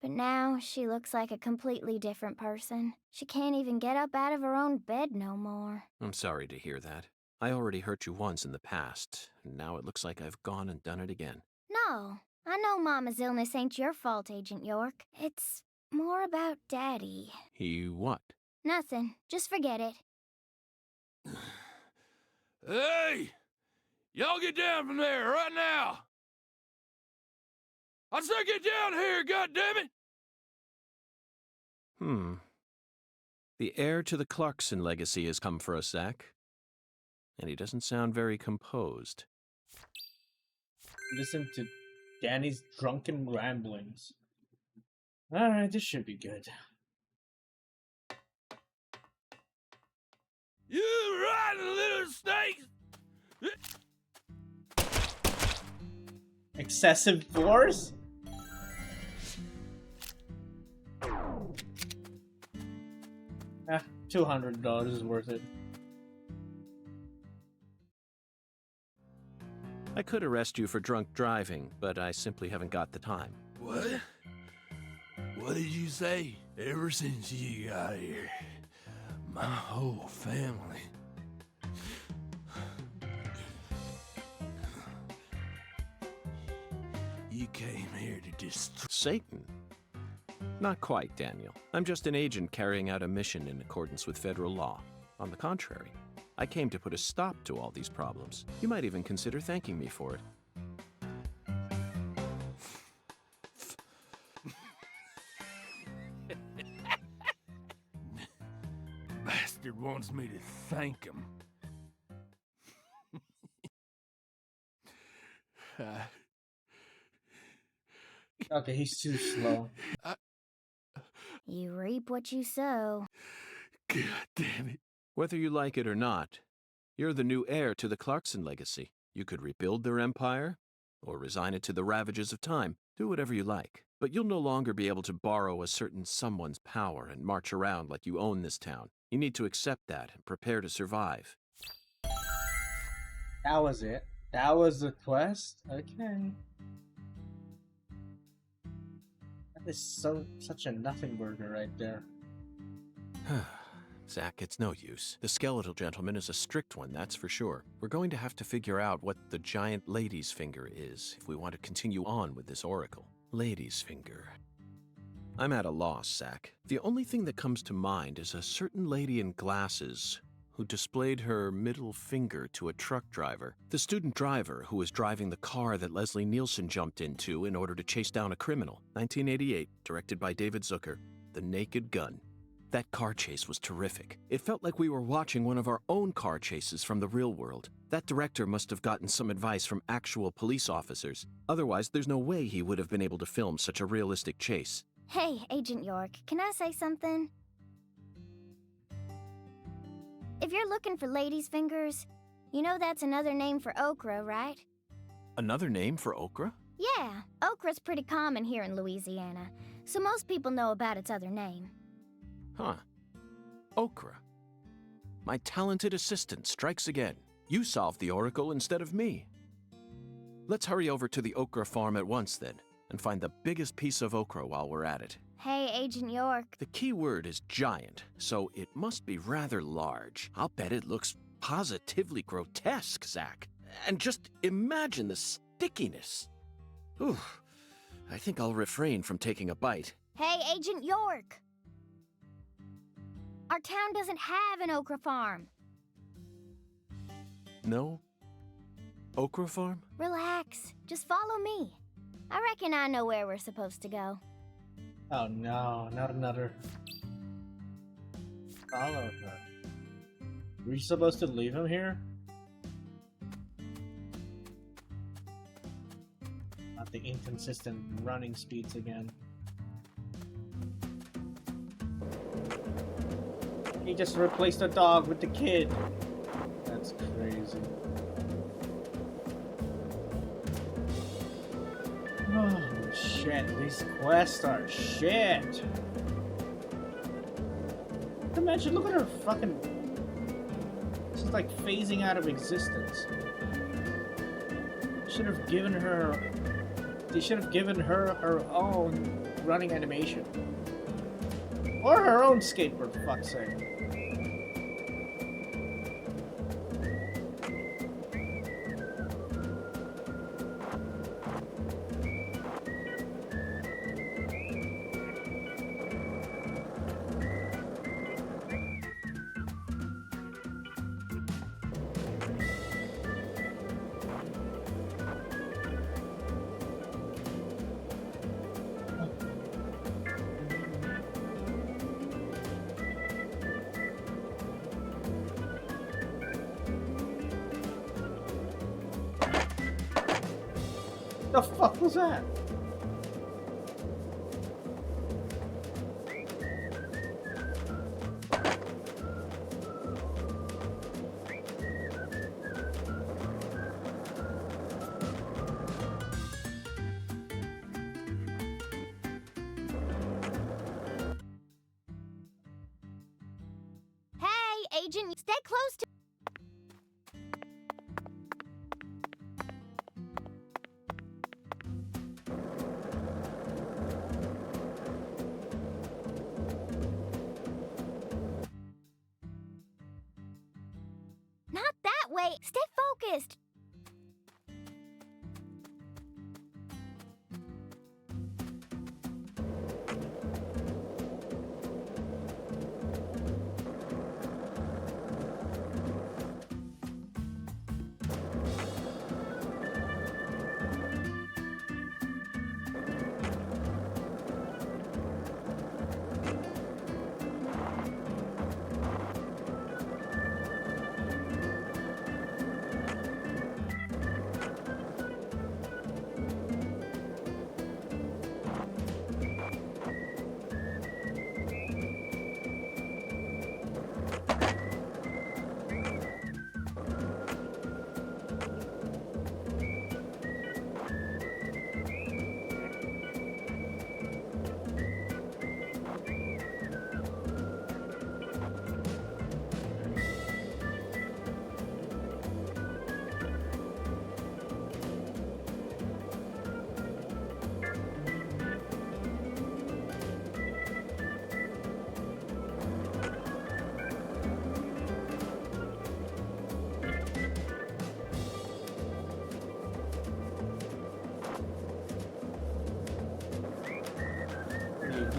But now she looks like a completely different person. She can't even get up out of her own bed no more. I'm sorry to hear that. I already hurt you once in the past, and now it looks like I've gone and done it again. No, I know Mama's illness ain't your fault, Agent York. It's more about Daddy. He what? Nothing. Just forget it. Hey! Y'all get down from there right now! I said get down here, goddammit! The heir to the Clarkson legacy has come for us, Zach. And he doesn't sound very composed. Listen to Danny's drunken ramblings. Alright, this should be good. You rotten little snakes! Excessive force? $200 is worth it. I could arrest you for drunk driving, but I simply haven't got the time. What? What did you say? Ever since you got here, my whole family... you came here to destroy. Satan? Not quite, Daniel. I'm just an agent carrying out a mission in accordance with federal law. On the contrary, I came to put a stop to all these problems. You might even consider thanking me for it. Bastard wants me to thank him. Okay, he's too slow. You reap what you sow. God damn it. Whether you like it or not, you're the new heir to the Clarkson legacy. You could rebuild their empire, or resign it to the ravages of time. Do whatever you like. But you'll no longer be able to borrow a certain someone's power and march around like you own this town. You need to accept that and prepare to survive. That was it. That was the quest? Okay. That is such a nothing burger right there. Zach, it's no use. The skeletal gentleman is a strict one, that's for sure. We're going to have to figure out what the giant lady's finger is if we want to continue on with this oracle. Lady's finger. I'm at a loss, Zach. The only thing that comes to mind is a certain lady in glasses who displayed her middle finger to a truck driver. The student driver who was driving the car that Leslie Nielsen jumped into in order to chase down a criminal. 1988, directed by David Zucker. The Naked Gun. That car chase was terrific. It felt like we were watching one of our own car chases from the real world. That director must have gotten some advice from actual police officers. Otherwise, there's no way he would have been able to film such a realistic chase. Hey, Agent York, can I say something? If you're looking for ladies' fingers, you know that's another name for okra, right? Another name for okra? Yeah, okra's pretty common here in Louisiana, so most people know about its other name. Huh. Okra. My talented assistant strikes again. You solved the oracle instead of me. Let's hurry over to the okra farm at once, then, and find the biggest piece of okra while we're at it. Hey, Agent York. The key word is giant, so it must be rather large. I'll bet it looks positively grotesque, Zach. And just imagine the stickiness. Ooh, I think I'll refrain from taking a bite. Hey, Agent York. Our town doesn't have an okra farm. No? Okra farm? Relax. Just follow me. I reckon I know where we're supposed to go. Oh no, not another. Follow her. Were you supposed to leave him here? Not the inconsistent running speeds again. He just replaced the dog with the kid. That's crazy. Oh shit, these quests are shit. Imagine, look at her fucking... She's like phasing out of existence. Should have given her... They should have given her her own running animation. Or her own skateboard, for fuck's sake. The fuck was that? Hey, Agent, stay close to... Not that way. Stay focused.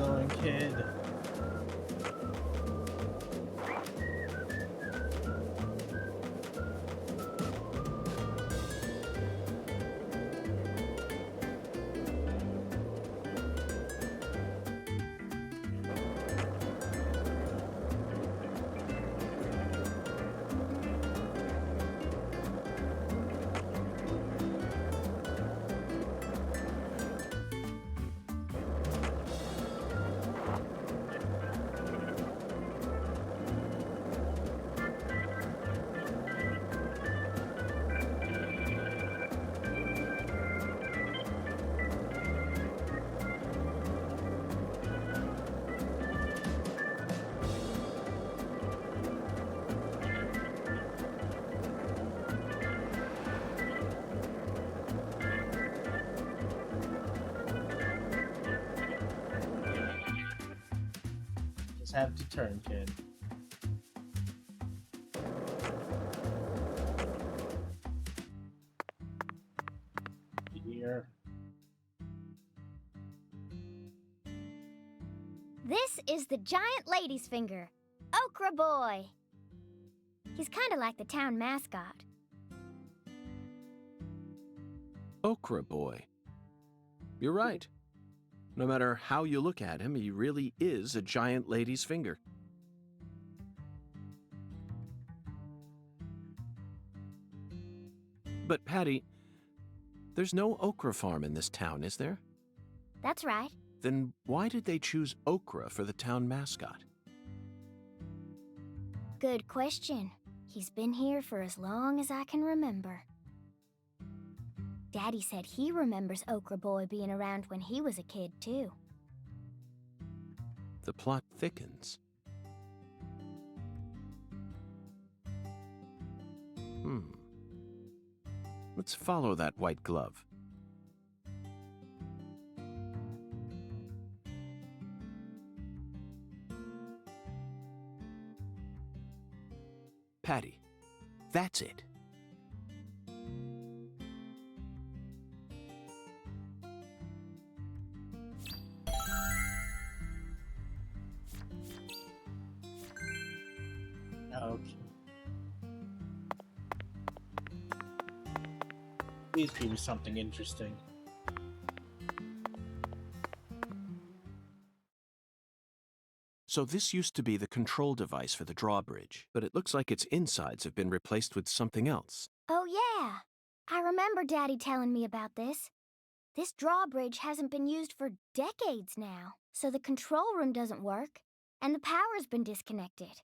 doing, kid? Just have to turn, kid. Here. This is the giant lady's finger, Okra Boy. He's kind of like the town mascot. Okra Boy. You're right. No matter how you look at him, he really is a giant lady's finger. But Patty, there's no okra farm in this town, is there? That's right. Then why did they choose okra for the town mascot? Good question. He's been here for as long as I can remember. Daddy said he remembers Okra Boy being around when he was a kid, too. The plot thickens. Let's follow that white glove. Patty, that's it. Okay. Please give me something interesting. So this used to be the control device for the drawbridge, but it looks like its insides have been replaced with something else. Oh, yeah. I remember Daddy telling me about this. This drawbridge hasn't been used for decades now, so the control room doesn't work, and the power's been disconnected.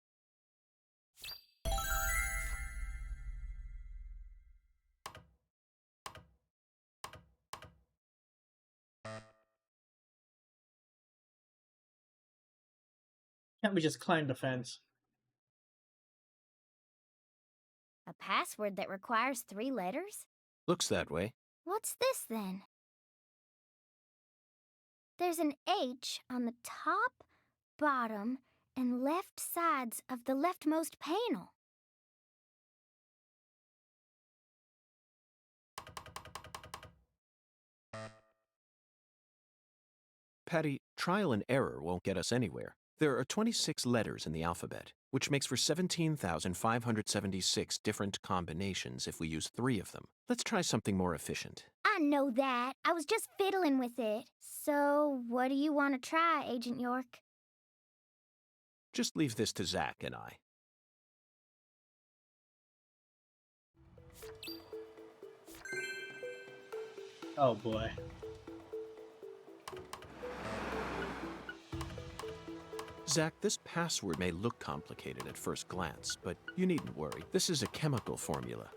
Can't we just climb the fence? A password that requires 3 letters? Looks that way. What's this, then? There's an H on the top, bottom, and left sides of the leftmost panel. Patty, trial and error won't get us anywhere. There are 26 letters in the alphabet, which makes for 17,576 different combinations if we use 3 of them. Let's try something more efficient. I know that. I was just fiddling with it. So, what do you want to try, Agent York? Just leave this to Zach and I. Oh boy. Zach, this password may look complicated at first glance, but you needn't worry. This is a chemical formula.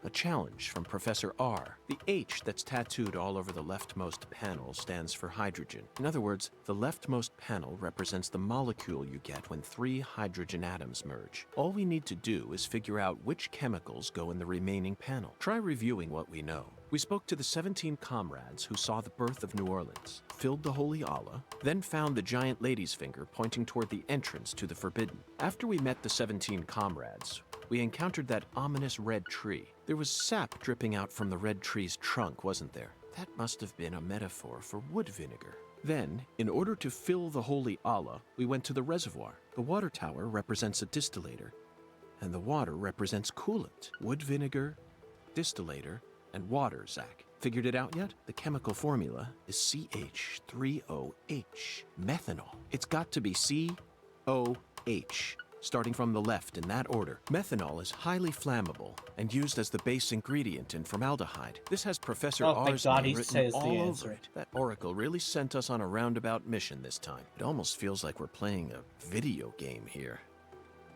A challenge from Professor R. The H that's tattooed all over the leftmost panel stands for hydrogen. In other words, the leftmost panel represents the molecule you get when 3 hydrogen atoms merge. All we need to do is figure out which chemicals go in the remaining panel. Try reviewing what we know. We spoke to the 17 comrades who saw the birth of New Orleans, filled the Holy Allah, then found the giant lady's finger pointing toward the entrance to the Forbidden. After we met the 17 comrades, we encountered that ominous red tree. There was sap dripping out from the red tree's trunk, wasn't there? That must have been a metaphor for wood vinegar. Then, in order to fill the holy Allah, we went to the reservoir. The water tower represents a distillator, and the water represents coolant. Wood vinegar, distillator, and water, Zach. Figured it out yet? The chemical formula is CH3OH, methanol. It's got to be COH, starting from the left in that order. Methanol is highly flammable and used as the base ingredient in formaldehyde. This has Professor Oh, thank R's God name he written says the all answer. over it. That oracle really sent us on a roundabout mission this time. It almost feels like we're playing a video game here.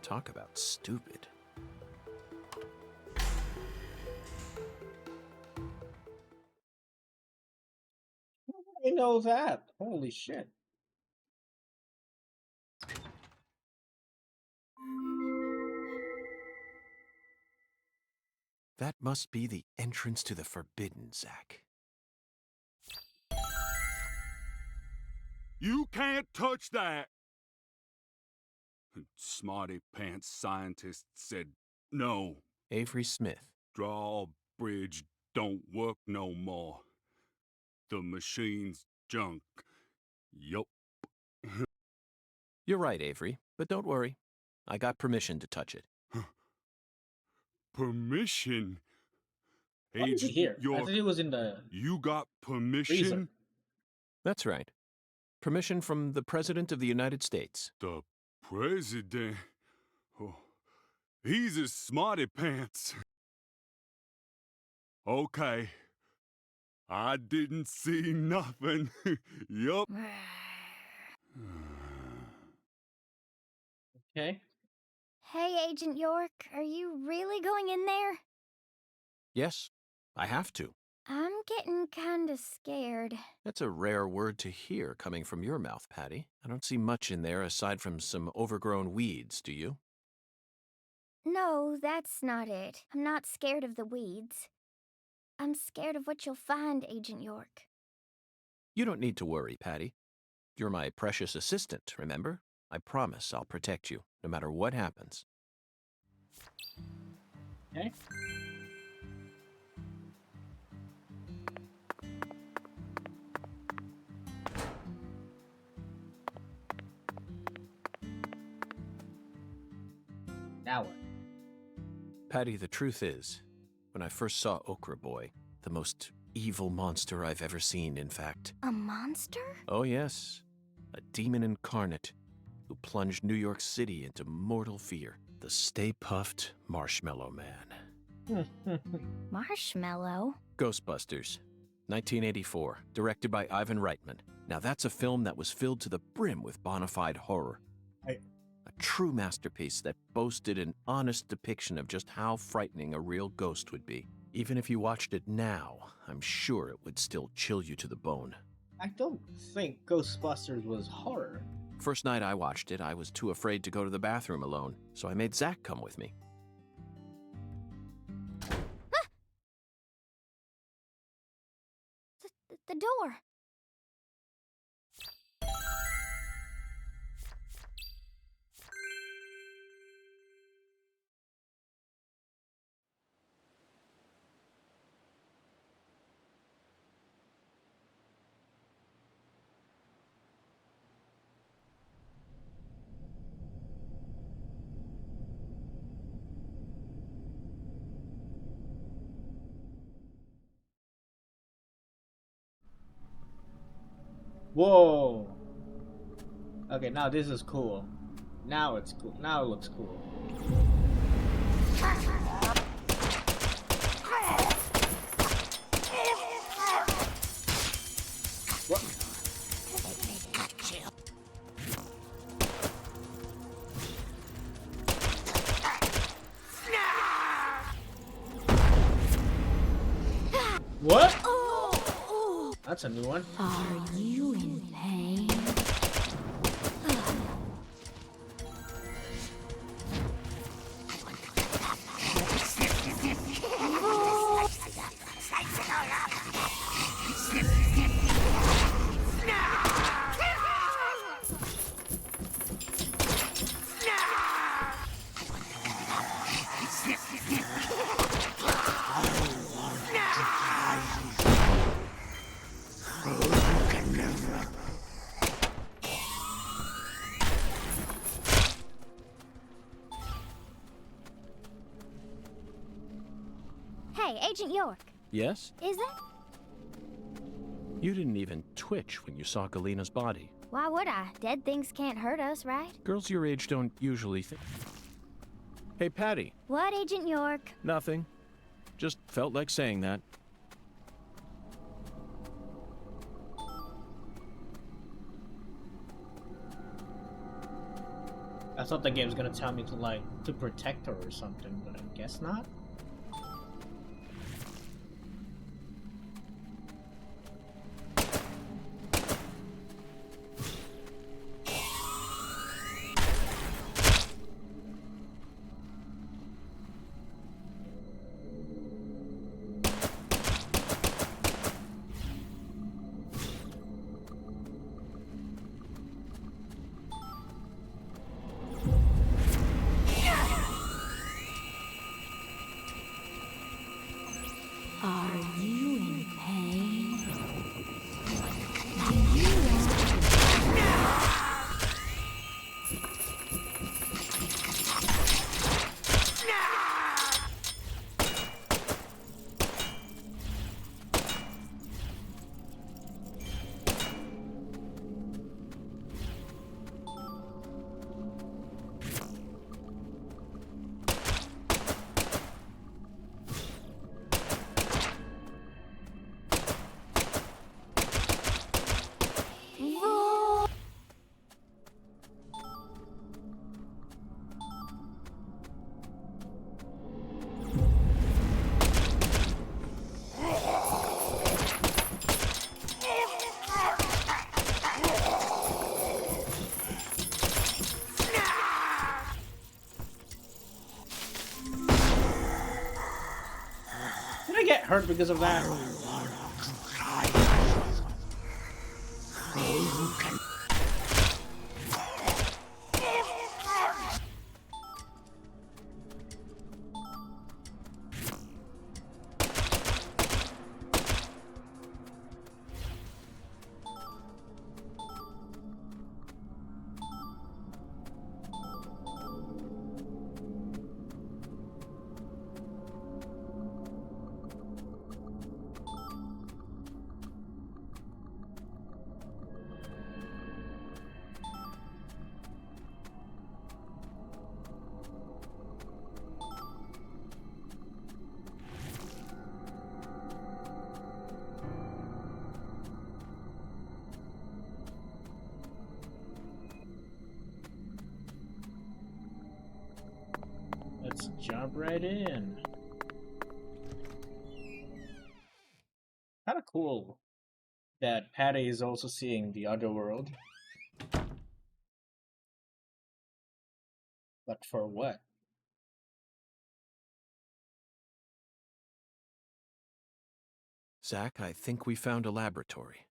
Talk about stupid. I know that. Holy shit. That must be the entrance to the forbidden, Zach. You can't touch that! Smarty pants scientists said no. Avery Smith. Drawbridge don't work no more. The machine's junk. Yup. You're right, Avery, but don't worry. I got permission to touch it. Permission? What is he Agent here? I York, thought he was in the you got freezer. permission? That's right. Permission from the President of the United States. The president? Oh, he's a smarty pants. Okay. I didn't see nothing. Yup. Okay. Hey, Agent York, are you really going in there? Yes, I have to. I'm getting kinda scared. That's a rare word to hear coming from your mouth, Patty. I don't see much in there aside from some overgrown weeds, do you? No, that's not it. I'm not scared of the weeds. I'm scared of what you'll find, Agent York. You don't need to worry, Patty. You're my precious assistant, remember? I promise I'll protect you, no matter what happens. Okay. Now what? Patty, the truth is, when I first saw Okra Boy, the most evil monster I've ever seen, in fact. A monster? Oh, yes. A demon incarnate who plunged New York City into mortal fear. The Stay Puffed Marshmallow Man. Marshmallow? Ghostbusters, 1984, directed by Ivan Reitman. Now that's a film that was filled to the brim with bona fide horror. Right. A true masterpiece that boasted an honest depiction of just how frightening a real ghost would be. Even if you watched it now, I'm sure it would still chill you to the bone. I don't think Ghostbusters was horror. First night I watched it, I was too afraid to go to the bathroom alone, so I made Zach come with me. The door. Whoa. Okay, now this is cool. Now it's cool. Now it looks cool. What? What? That's a new one. Are you in pain? Agent York, Yes? is it? You didn't even twitch when you saw Galena's body. Why would I? Dead things can't hurt us, right? Girls your age don't usually think. Hey, Patty. What, Agent York? Nothing. Just felt like saying that. I thought the game was gonna tell me to protect her or something, but I guess not. Are you in pain? Do you want... Did I get hurt because of that? Let's jump right in. Kind of cool that Patty is also seeing the other world. But for what? Zach, I think we found a laboratory.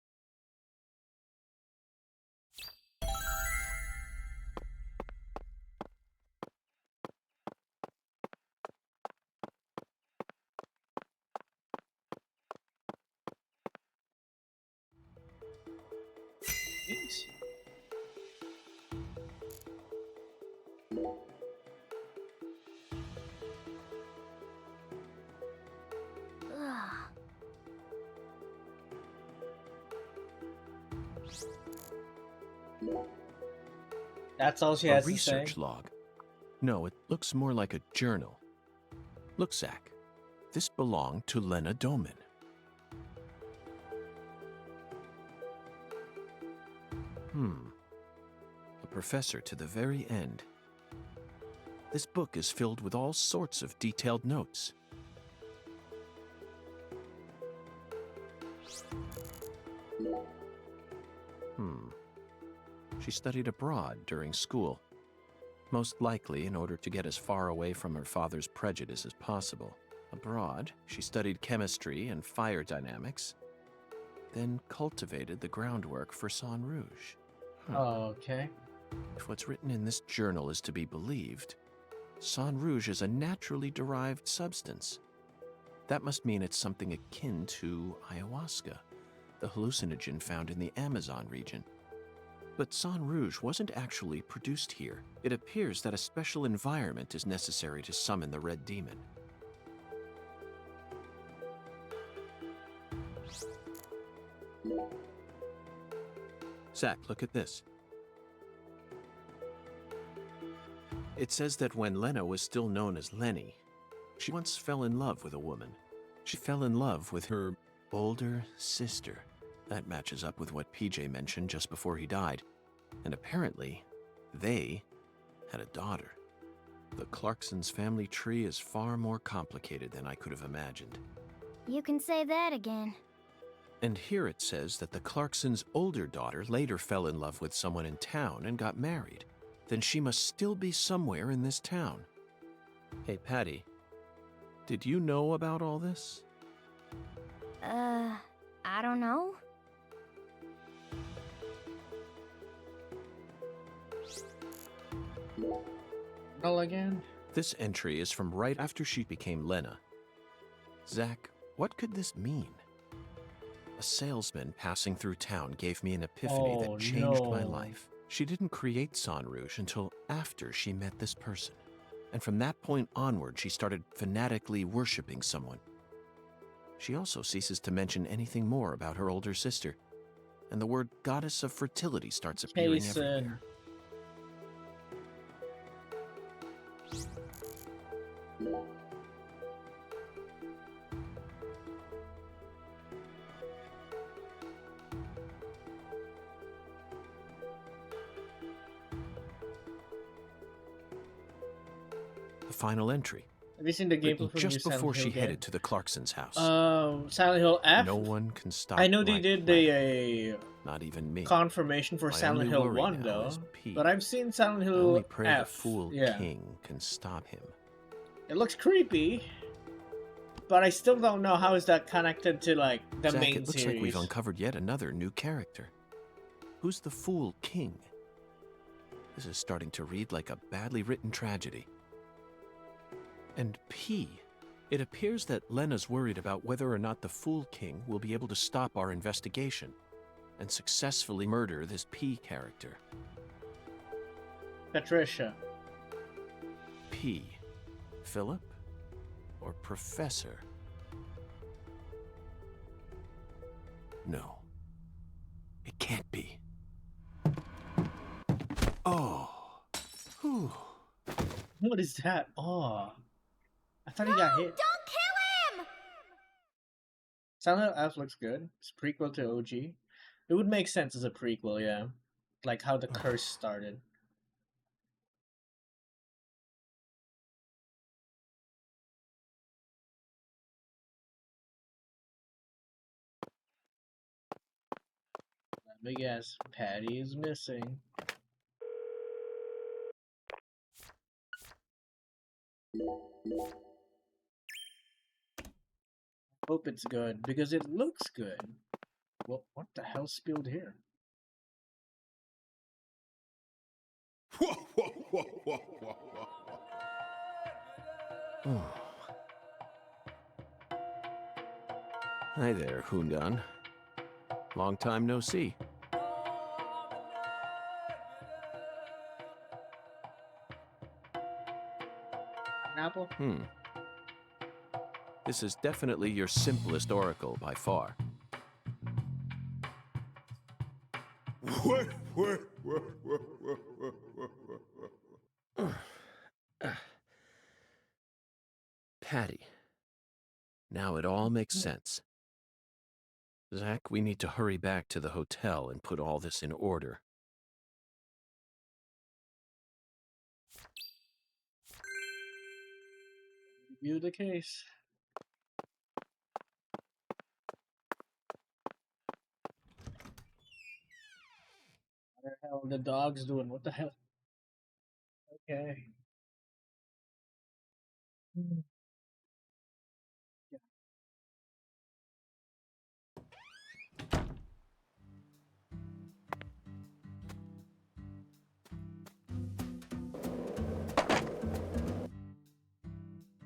Jeez. Ugh. That's all she A has to say. research log. No, it looks more like a journal. Look, Zach. This belonged to Lena Doman. A professor to the very end. This book is filled with all sorts of detailed notes. She studied abroad during school, most likely in order to get as far away from her father's prejudice as possible. Abroad, she studied chemistry and fire dynamics, then cultivated the groundwork for Sang Rouge. Okay. If what's written in this journal is to be believed, Sang Rouge is a naturally derived substance. That must mean it's something akin to ayahuasca, the hallucinogen found in the Amazon region. But Sang Rouge wasn't actually produced here. It appears that a special environment is necessary to summon the Red Demon. Zach, look at this. It says that when Lena was still known as Lenny, she once fell in love with a woman. She fell in love with her older sister. That matches up with what PJ mentioned just before he died. And apparently, they had a daughter. The Clarksons' family tree is far more complicated than I could have imagined. You can say that again. And here it says that the Clarksons' older daughter later fell in love with someone in town and got married. Then she must still be somewhere in this town. Hey, Patty, did you know about all this? I don't know. Well, again? This entry is from right after she became Lena. Zach, what could this mean? A salesman passing through town gave me an epiphany that changed my life. She didn't create San Rouge until after she met this person. And from that point onward, she started fanatically worshipping someone. She also ceases to mention anything more about her older sister. And the word goddess of fertility starts appearing everywhere. The final entry. Have you seen the gameplay Written from just New before Silent she Hill headed to the Clarksons' house. Silent Hill F? No one can stop. I know they my did plan. the Not even me. confirmation for My Silent only Hill worry 1 now though. is P. But I've seen Silent I Hill only pray F. the fool yeah. king can stop him. It looks creepy. But I still don't know how is that connected to like the Zach, main it looks series. like we've uncovered yet another new character. Who's the fool king? This is starting to read like a badly written tragedy. And P. It appears that Lena's worried about whether or not the Fool King will be able to stop our investigation and successfully murder this P character. Patricia. P. Philip? Or Professor? No. It can't be. Oh. Whew. What is that? Oh. I thought he got hit. Don't kill him! Silent Hill F looks good. It's a prequel to OG. It would make sense as a prequel, yeah. Like how the curse started. That big ass Patty is missing. Hope it's good because it looks good. Well, what the hell spilled here? Hi there, Hundan. Long time no see. An apple? This is definitely your simplest oracle by far. Patty. Now it all makes sense. Zach, we need to hurry back to the hotel and put all this in order. Review the case. What the hell are the dogs doing? What the hell? Okay.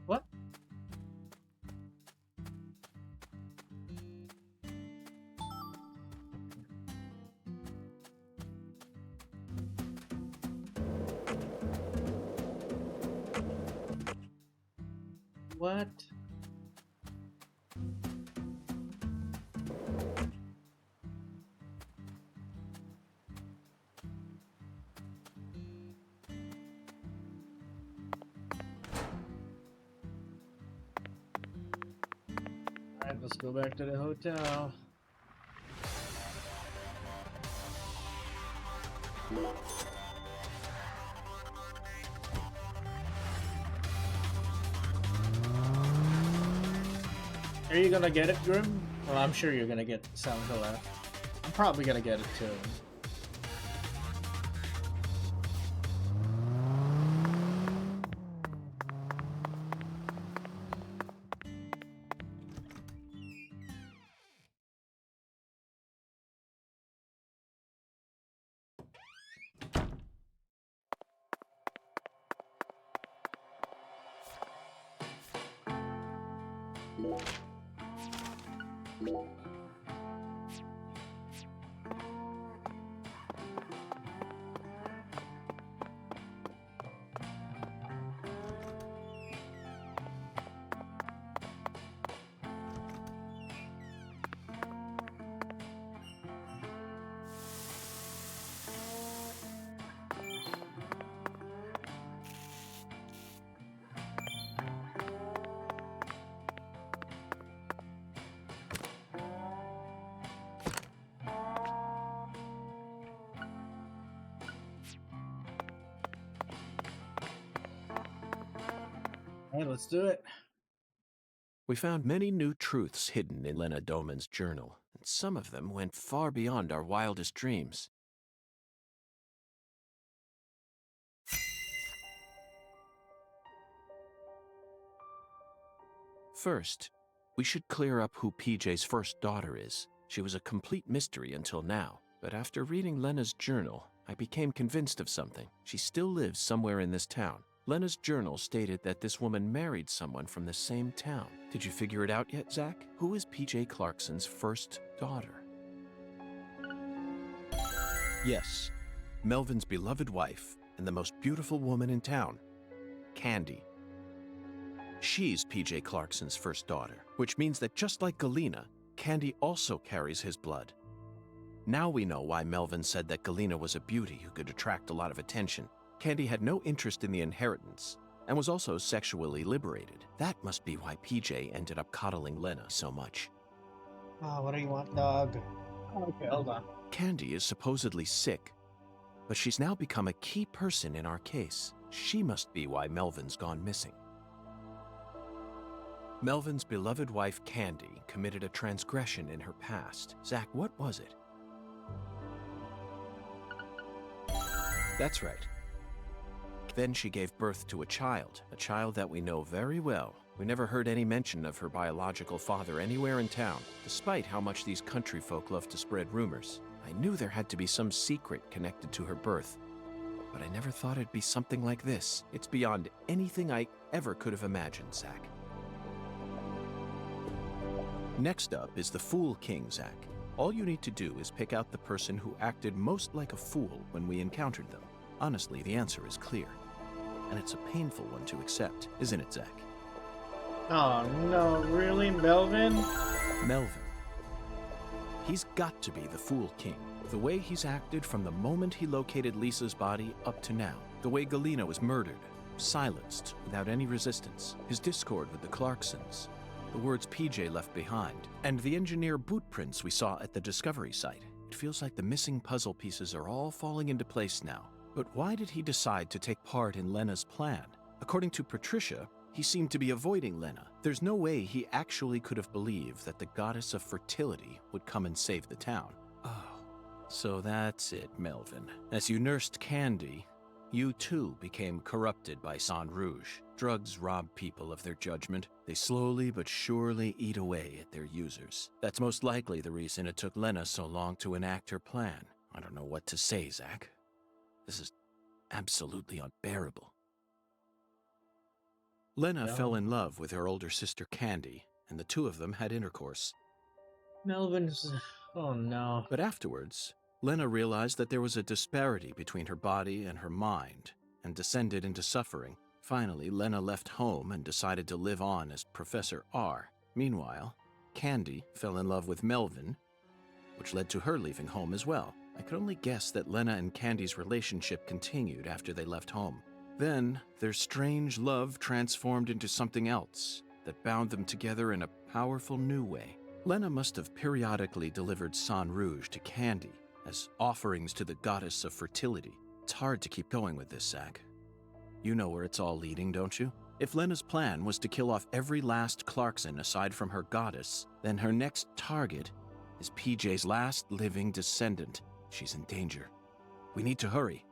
What? What? Alright, let's go back to the hotel. Are you gonna get it, Grim? Well, I'm sure you're gonna get Sound Collab. I'm probably gonna get it too. Alright, let's do it. We found many new truths hidden in Lena Doman's journal, and some of them went far beyond our wildest dreams. First, we should clear up who PJ's first daughter is. She was a complete mystery until now, but after reading Lena's journal, I became convinced of something. She still lives somewhere in this town. Lena's journal stated that this woman married someone from the same town. Did you figure it out yet, Zach? Who is PJ Clarkson's first daughter? Yes, Melvin's beloved wife and the most beautiful woman in town, Candy. She's PJ Clarkson's first daughter, which means that just like Galena, Candy also carries his blood. Now we know why Melvin said that Galena was a beauty who could attract a lot of attention. Candy had no interest in the inheritance and was also sexually liberated. That must be why PJ ended up coddling Lena so much. What do you want, dog? Okay, hold on. Candy is supposedly sick, but she's now become a key person in our case. She must be why Melvin's gone missing. Melvin's beloved wife, Candy, committed a transgression in her past. Zach, what was it? That's right. Then she gave birth to a child that we know very well. We never heard any mention of her biological father anywhere in town, despite how much these country folk love to spread rumors. I knew there had to be some secret connected to her birth, but I never thought it'd be something like this. It's beyond anything I ever could have imagined, Zach. Next up is the Fool King, Zach. All you need to do is pick out the person who acted most like a fool when we encountered them. Honestly, the answer is clear. And it's a painful one to accept, isn't it, Zach? Oh no, really, Melvin? Melvin. He's got to be the Fool King. The way he's acted from the moment he located Lisa's body up to now. The way Galena was murdered, silenced, without any resistance. His discord with the Clarksons. The words PJ left behind. And the engineer boot prints we saw at the discovery site. It feels like the missing puzzle pieces are all falling into place now. But why did he decide to take part in Lena's plan? According to Patricia, he seemed to be avoiding Lena. There's no way he actually could have believed that the goddess of fertility would come and save the town. Oh, so that's it, Melvin. As you nursed Candy, you too became corrupted by Sang Rouge. Drugs rob people of their judgment. They slowly but surely eat away at their users. That's most likely the reason it took Lena so long to enact her plan. I don't know what to say, Zach. This is absolutely unbearable. Lena fell in love with her older sister Candy, and the two of them had intercourse. Melvin's... oh no. But afterwards, Lena realized that there was a disparity between her body and her mind, and descended into suffering. Finally, Lena left home and decided to live on as Professor R. Meanwhile, Candy fell in love with Melvin, which led to her leaving home as well. I could only guess that Lena and Candy's relationship continued after they left home. Then, their strange love transformed into something else. that bound them together in a powerful new way. Lena must have periodically delivered San Rouge to Candy as offerings to the goddess of fertility. It's hard to keep going with this, Zach. You know where it's all leading, don't you? If Lena's plan was to kill off every last Clarkson aside from her goddess, then her next target is PJ's last living descendant. She's in danger. We need to hurry.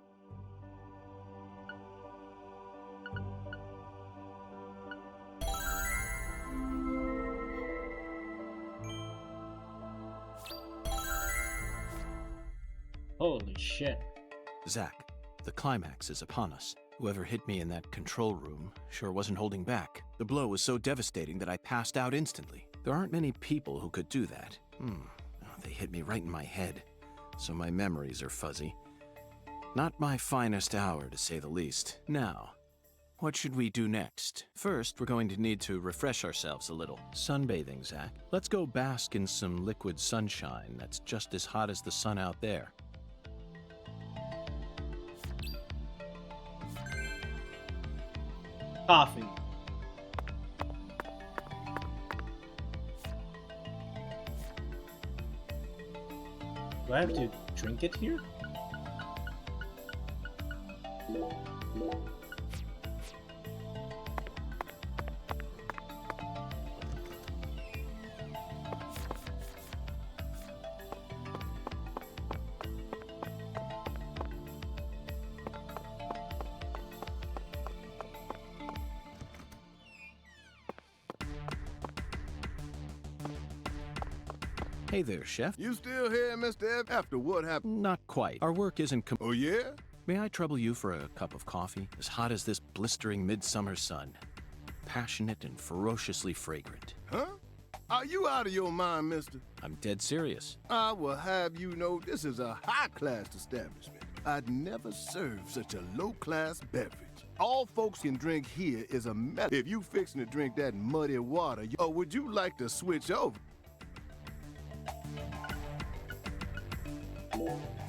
Holy shit. Zach, the climax is upon us. Whoever hit me in that control room sure wasn't holding back. The blow was so devastating that I passed out instantly. There aren't many people who could do that. They hit me right in my head, so my memories are fuzzy. Not my finest hour, to say the least. Now, what should we do next? First, we're going to need to refresh ourselves a little. Sunbathing, Zach. Let's go bask in some liquid sunshine that's just as hot as the sun out there. Coffee. Do I have to drink it here? Hey there, Chef. You still here, Mr. F? After what happened? Not quite. Our work isn't Oh, yeah? May I trouble you for a cup of coffee? As hot as this blistering midsummer sun. Passionate and ferociously fragrant. Huh? Are you out of your mind, mister? I'm dead serious. I will have you know this is a high-class establishment. I'd never served such a low-class beverage. All folks can drink here is a mess. If you fixing to drink that muddy water, or would you like to switch over?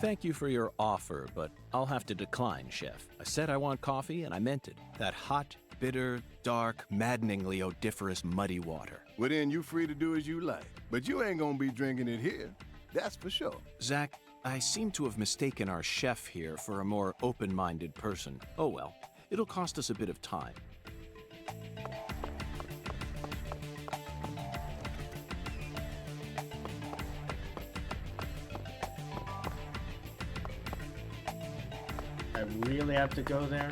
Thank you for your offer, but I'll have to decline, Chef. I said I want coffee, and I meant it. That hot, bitter, dark, maddeningly odoriferous muddy water. Well, then you free to do as you like. But you ain't gonna be drinking it here. That's for sure. Zach, I seem to have mistaken our chef here for a more open-minded person. Oh well, it'll cost us a bit of time. I really have to go there?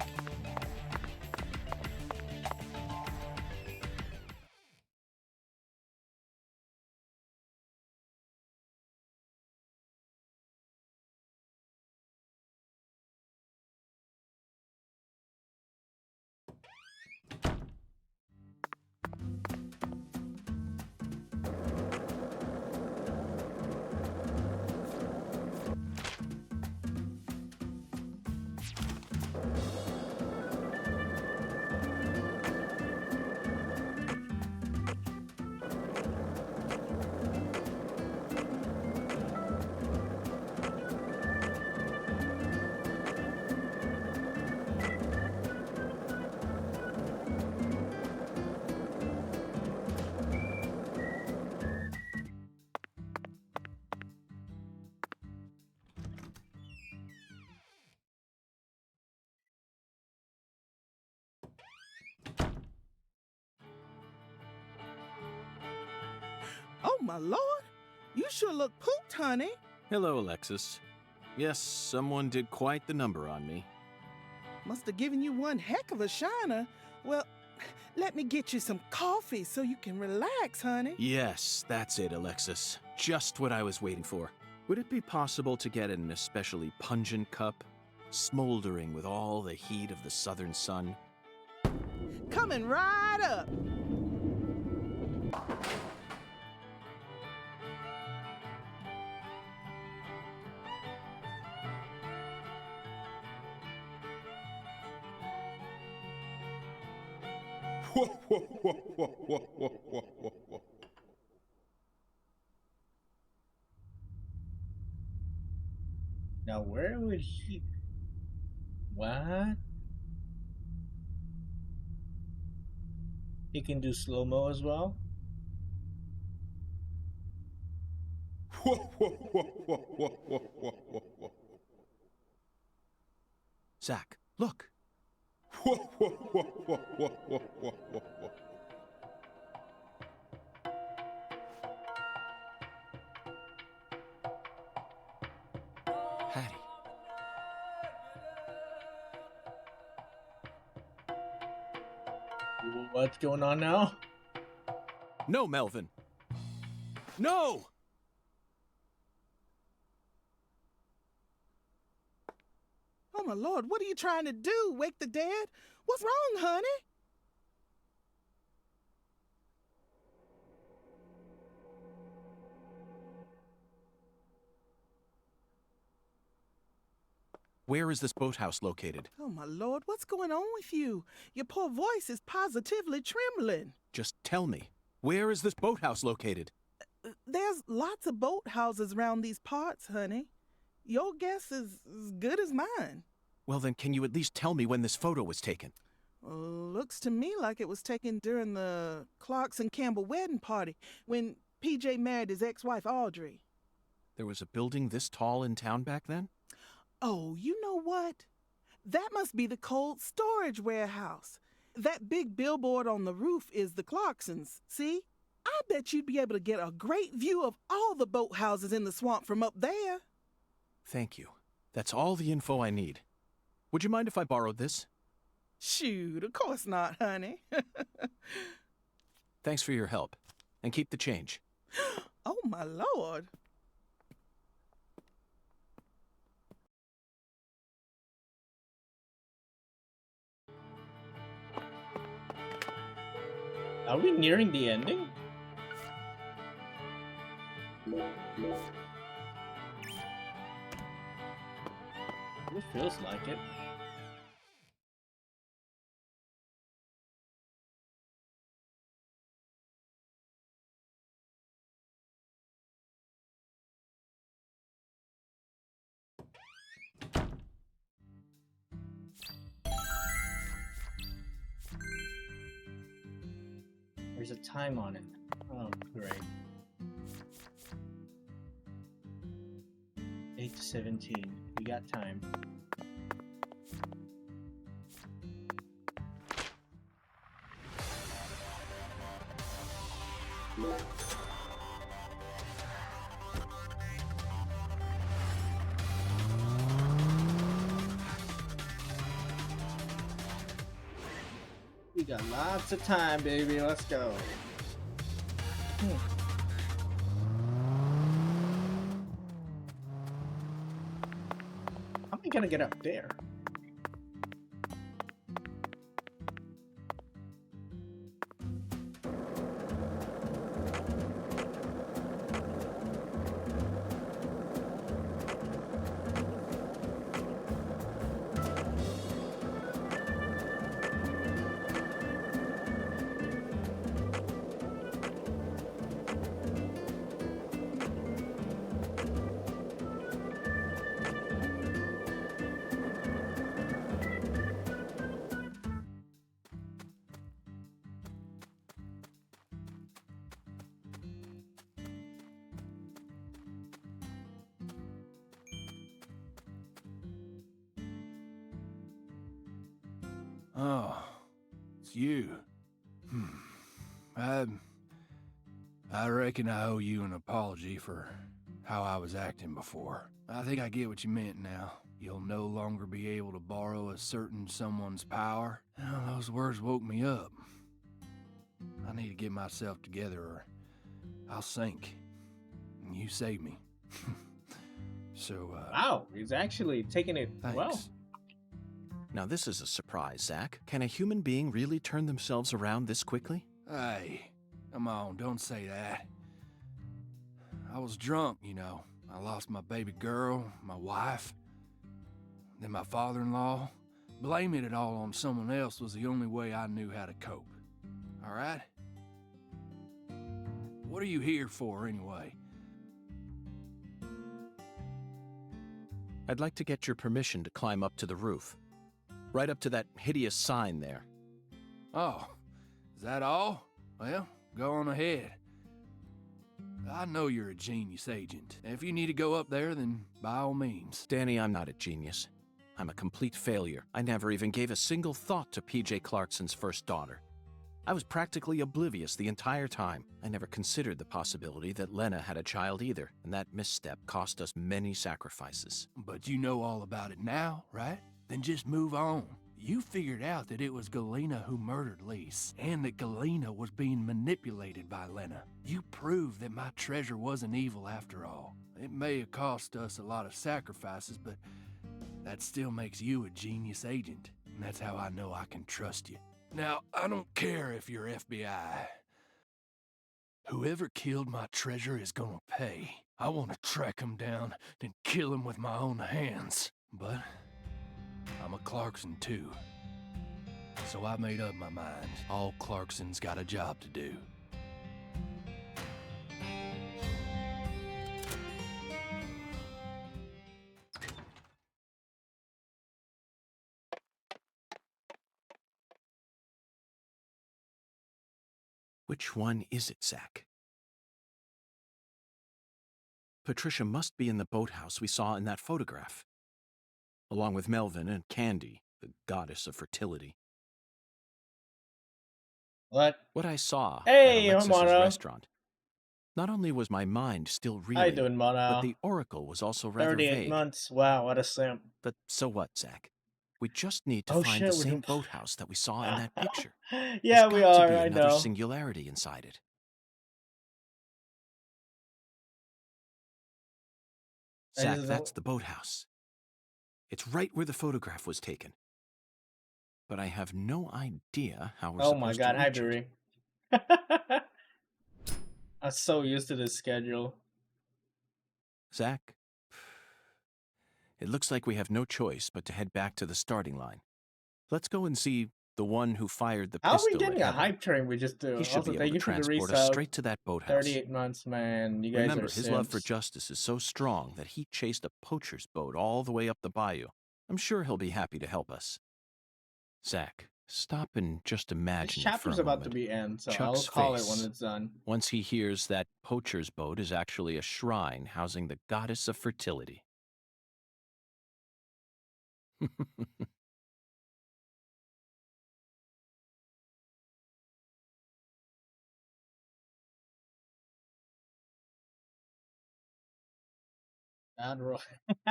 Oh, my lord. You sure look pooped, honey. Hello, Alexis. Yes, someone did quite the number on me. Must have given you one heck of a shiner. Well, let me get you some coffee so you can relax, honey. Yes, that's it, Alexis. Just what I was waiting for. Would it be possible to get an especially pungent cup, smoldering with all the heat of the southern sun? Coming right up. Now where would he... What? You can do slow-mo as well. Zach, look. Hattie. What's going on now? No, Melvin. No! Oh, my Lord, what are you trying to do? Wake the dead? What's wrong, honey? Where is this boathouse located? Oh, my Lord, what's going on with you? Your poor voice is positively trembling. Just tell me. Where is this boathouse located? There's lots of boathouses around these parts, honey. Your guess is as good as mine. Well, then, can you at least tell me when this photo was taken? Looks to me like it was taken during the Clarkson Campbell wedding party when PJ married his ex-wife Audrey. There was a building this tall in town back then? Oh, you know what? That must be the cold storage warehouse. That big billboard on the roof is the Clarksons, see? I bet you'd be able to get a great view of all the boathouses in the swamp from up there. Thank you. That's all the info I need. Would you mind if I borrowed this? Shoot, of course not, honey. Thanks for your help. And keep the change. Oh, my Lord. Are we nearing the ending? It feels like it. There's a time on it. Oh, great. 8:17. We got time. We got lots of time, baby. Let's go. How am I gonna get up there? Oh, it's you. I reckon I owe you an apology for how I was acting before. I think I get what you meant now. You'll no longer be able to borrow a certain someone's power. Well, those words woke me up. I need to get myself together or I'll sink. And you saved me. So, Wow, he's actually taking it thanks. well. Now this is a surprise, Zach. Can a human being really turn themselves around this quickly? Hey, come on, don't say that. I was drunk, you know. I lost my baby girl, my wife, then my father-in-law. Blaming it all on someone else was the only way I knew how to cope. All right? What are you here for, anyway? I'd like to get your permission to climb up to the roof. Right up to that hideous sign there. Oh, is that all? Well, go on ahead. I know you're a genius agent. If you need to go up there, then by all means. Danny, I'm not a genius. I'm a complete failure. I never even gave a single thought to P.J. Clarkson's first daughter. I was practically oblivious the entire time. I never considered the possibility that Lena had a child either, and that misstep cost us many sacrifices. But you know all about it now, right? Then just move on. You figured out that it was Galena who murdered Lise, and that Galena was being manipulated by Lena. You proved that my treasure wasn't evil after all. It may have cost us a lot of sacrifices, but that still makes you a genius agent, and that's how I know I can trust you. Now, I don't care if you're FBI. Whoever killed my treasure is gonna pay. I want to track him down and kill him with my own hands. But I'm a Clarkson too. So I made up my mind. All Clarksons got a job to do. Which one is it, Zach? Patricia must be in the boathouse we saw in that photograph, along with Melvin and Candy, the goddess of fertility. What? What I saw Hey, at Alexis's Mono. restaurant. Not only was my mind still How you reeling, doing, but Mono? the oracle was also rather 38 vague. months. Wow, what a simp. But so what, Zach? We just need to Oh, find shit, the we're same doing- boathouse that we saw in that picture. Yeah, There's we got to are, be I another know. singularity inside it. Zach, is that's the boathouse. It's right where the photograph was taken. But I have no idea how we're Oh supposed my to god, hi, reach it. Buri. I'm so used to this schedule. Zach, it looks like we have no choice but to head back to the starting line. Let's go and see the one who fired the How are pistol we getting at a Heather. hype train we just do? He should Also, be thank able you to for the transport us resub. straight to that boathouse. 38 months, man. You guys Remember, are his love for simps. justice is so strong that he chased a poacher's boat all the way up the bayou. I'm sure he'll be happy to help us. Zach, stop and just This imagine it for chapter's a about moment. to be end, so Chuck's I'll call face. it when it's done. Once he hears that poacher's boat is actually a shrine housing the goddess of fertility. Bad roll.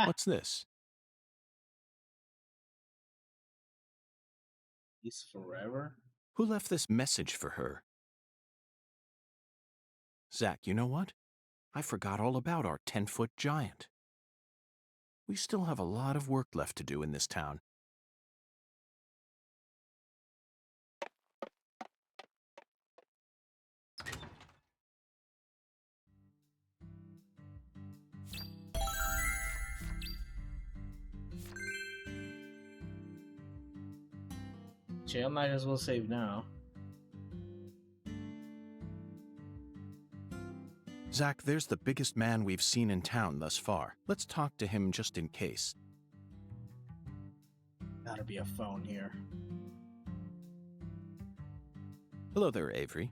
What's this? He's forever. Who left this message for her? Zach, you know what? I forgot all about our 10-foot giant. We still have a lot of work left to do in this town. Chill, might as well save now. Zach, there's the biggest man we've seen in town thus far. Let's talk to him just in case. Gotta be a phone here. Hello there, Avery.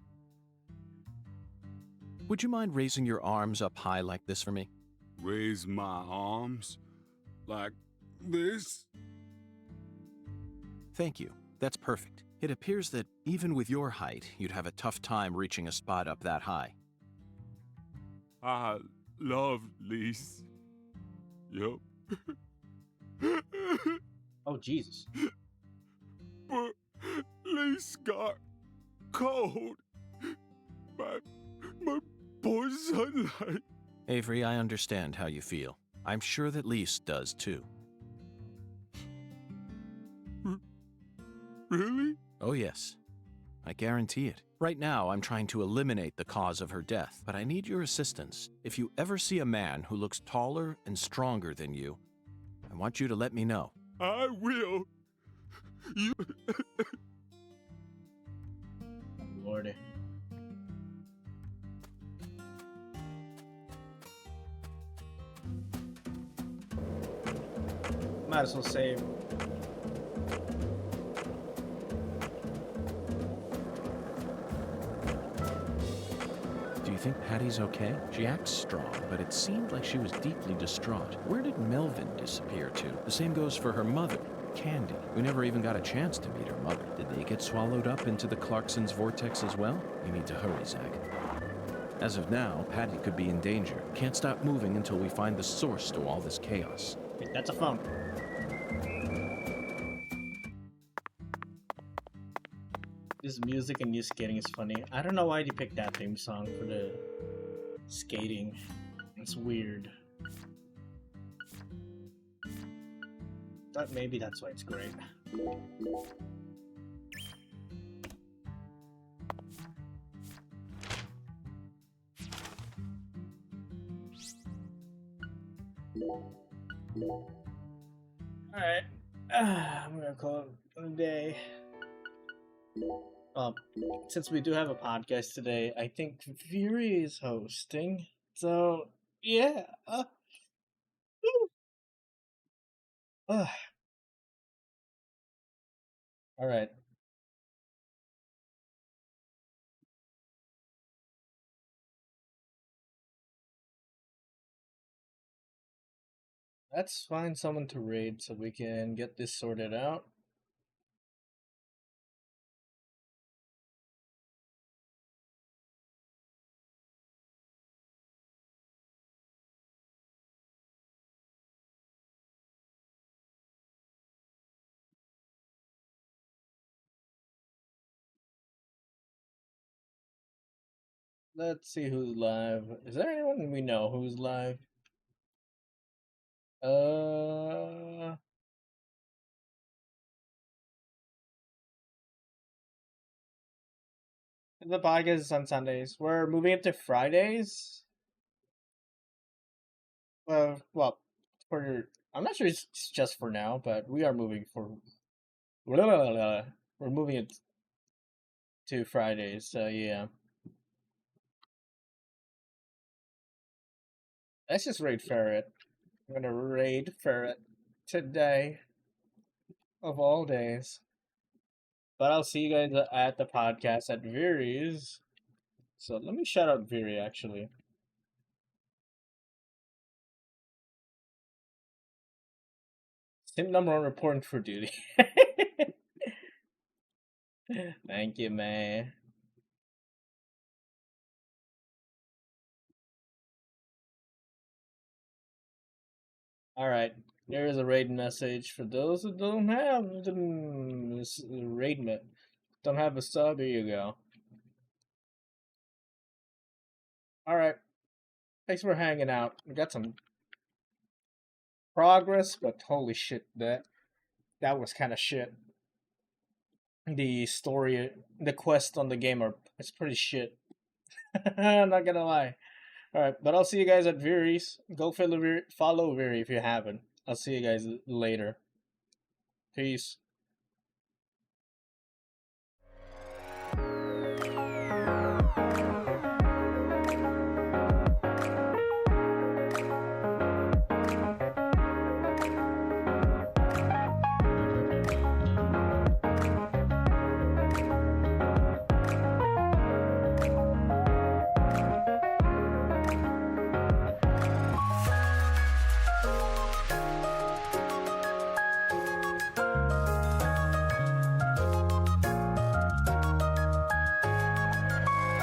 Would you mind raising your arms up high like this for me? Raise my arms like this. Thank you. That's perfect. It appears that even with your height, you'd have a tough time reaching a spot up that high. I love Lise. Yup. Oh, Jesus. But Lise got cold by my poor sunlight. Avery, I understand how you feel. I'm sure that Lise does too. Really? Oh yes. I guarantee it. Right now, I'm trying to eliminate the cause of her death, but I need your assistance. If you ever see a man who looks taller and stronger than you, I want you to let me know. I will. You. Lordy. Might as well save. think Patty's okay? She acts strong, but it seemed like she was deeply distraught. Where did Melvin disappear to? The same goes for her mother, Candy. We never even got a chance to meet her mother. Did they get swallowed up into the Clarksons' vortex as well? We need to hurry, Zach. As of now, Patty could be in danger. Can't stop moving until we find the source to all this chaos. Wait, that's a phone. This music and you skating is funny. I don't know why they picked that theme song for the skating. It's weird. But maybe that's why it's great. Alright. I'm gonna call it a day. Since we do have a podcast today, I think Fury is hosting. So, yeah. Alright. Let's find someone to raid so we can get this sorted out. Let's see who's live. Is there anyone we know who's live? The podcast is on Sundays. We're moving it to Fridays. Well, for I'm not sure it's just for now, but we are moving for. We're moving it to Fridays. So yeah. Let's just raid Ferret. I'm gonna raid Ferret today, of all days. But I'll see you guys at the podcast at Viri's. So let me shout out Viri actually. Sim number one reporting for duty. Thank you, man. Alright, there is a raid message for those who don't have the raid don't have a sub. Here you go. Alright, thanks for hanging out. We got some progress, but holy shit, that was kind of shit. The story, the quest on the game it's pretty shit. I'm not gonna lie. Alright, but I'll see you guys at Viri's. Go follow Viri if you haven't. I'll see you guys later. Peace.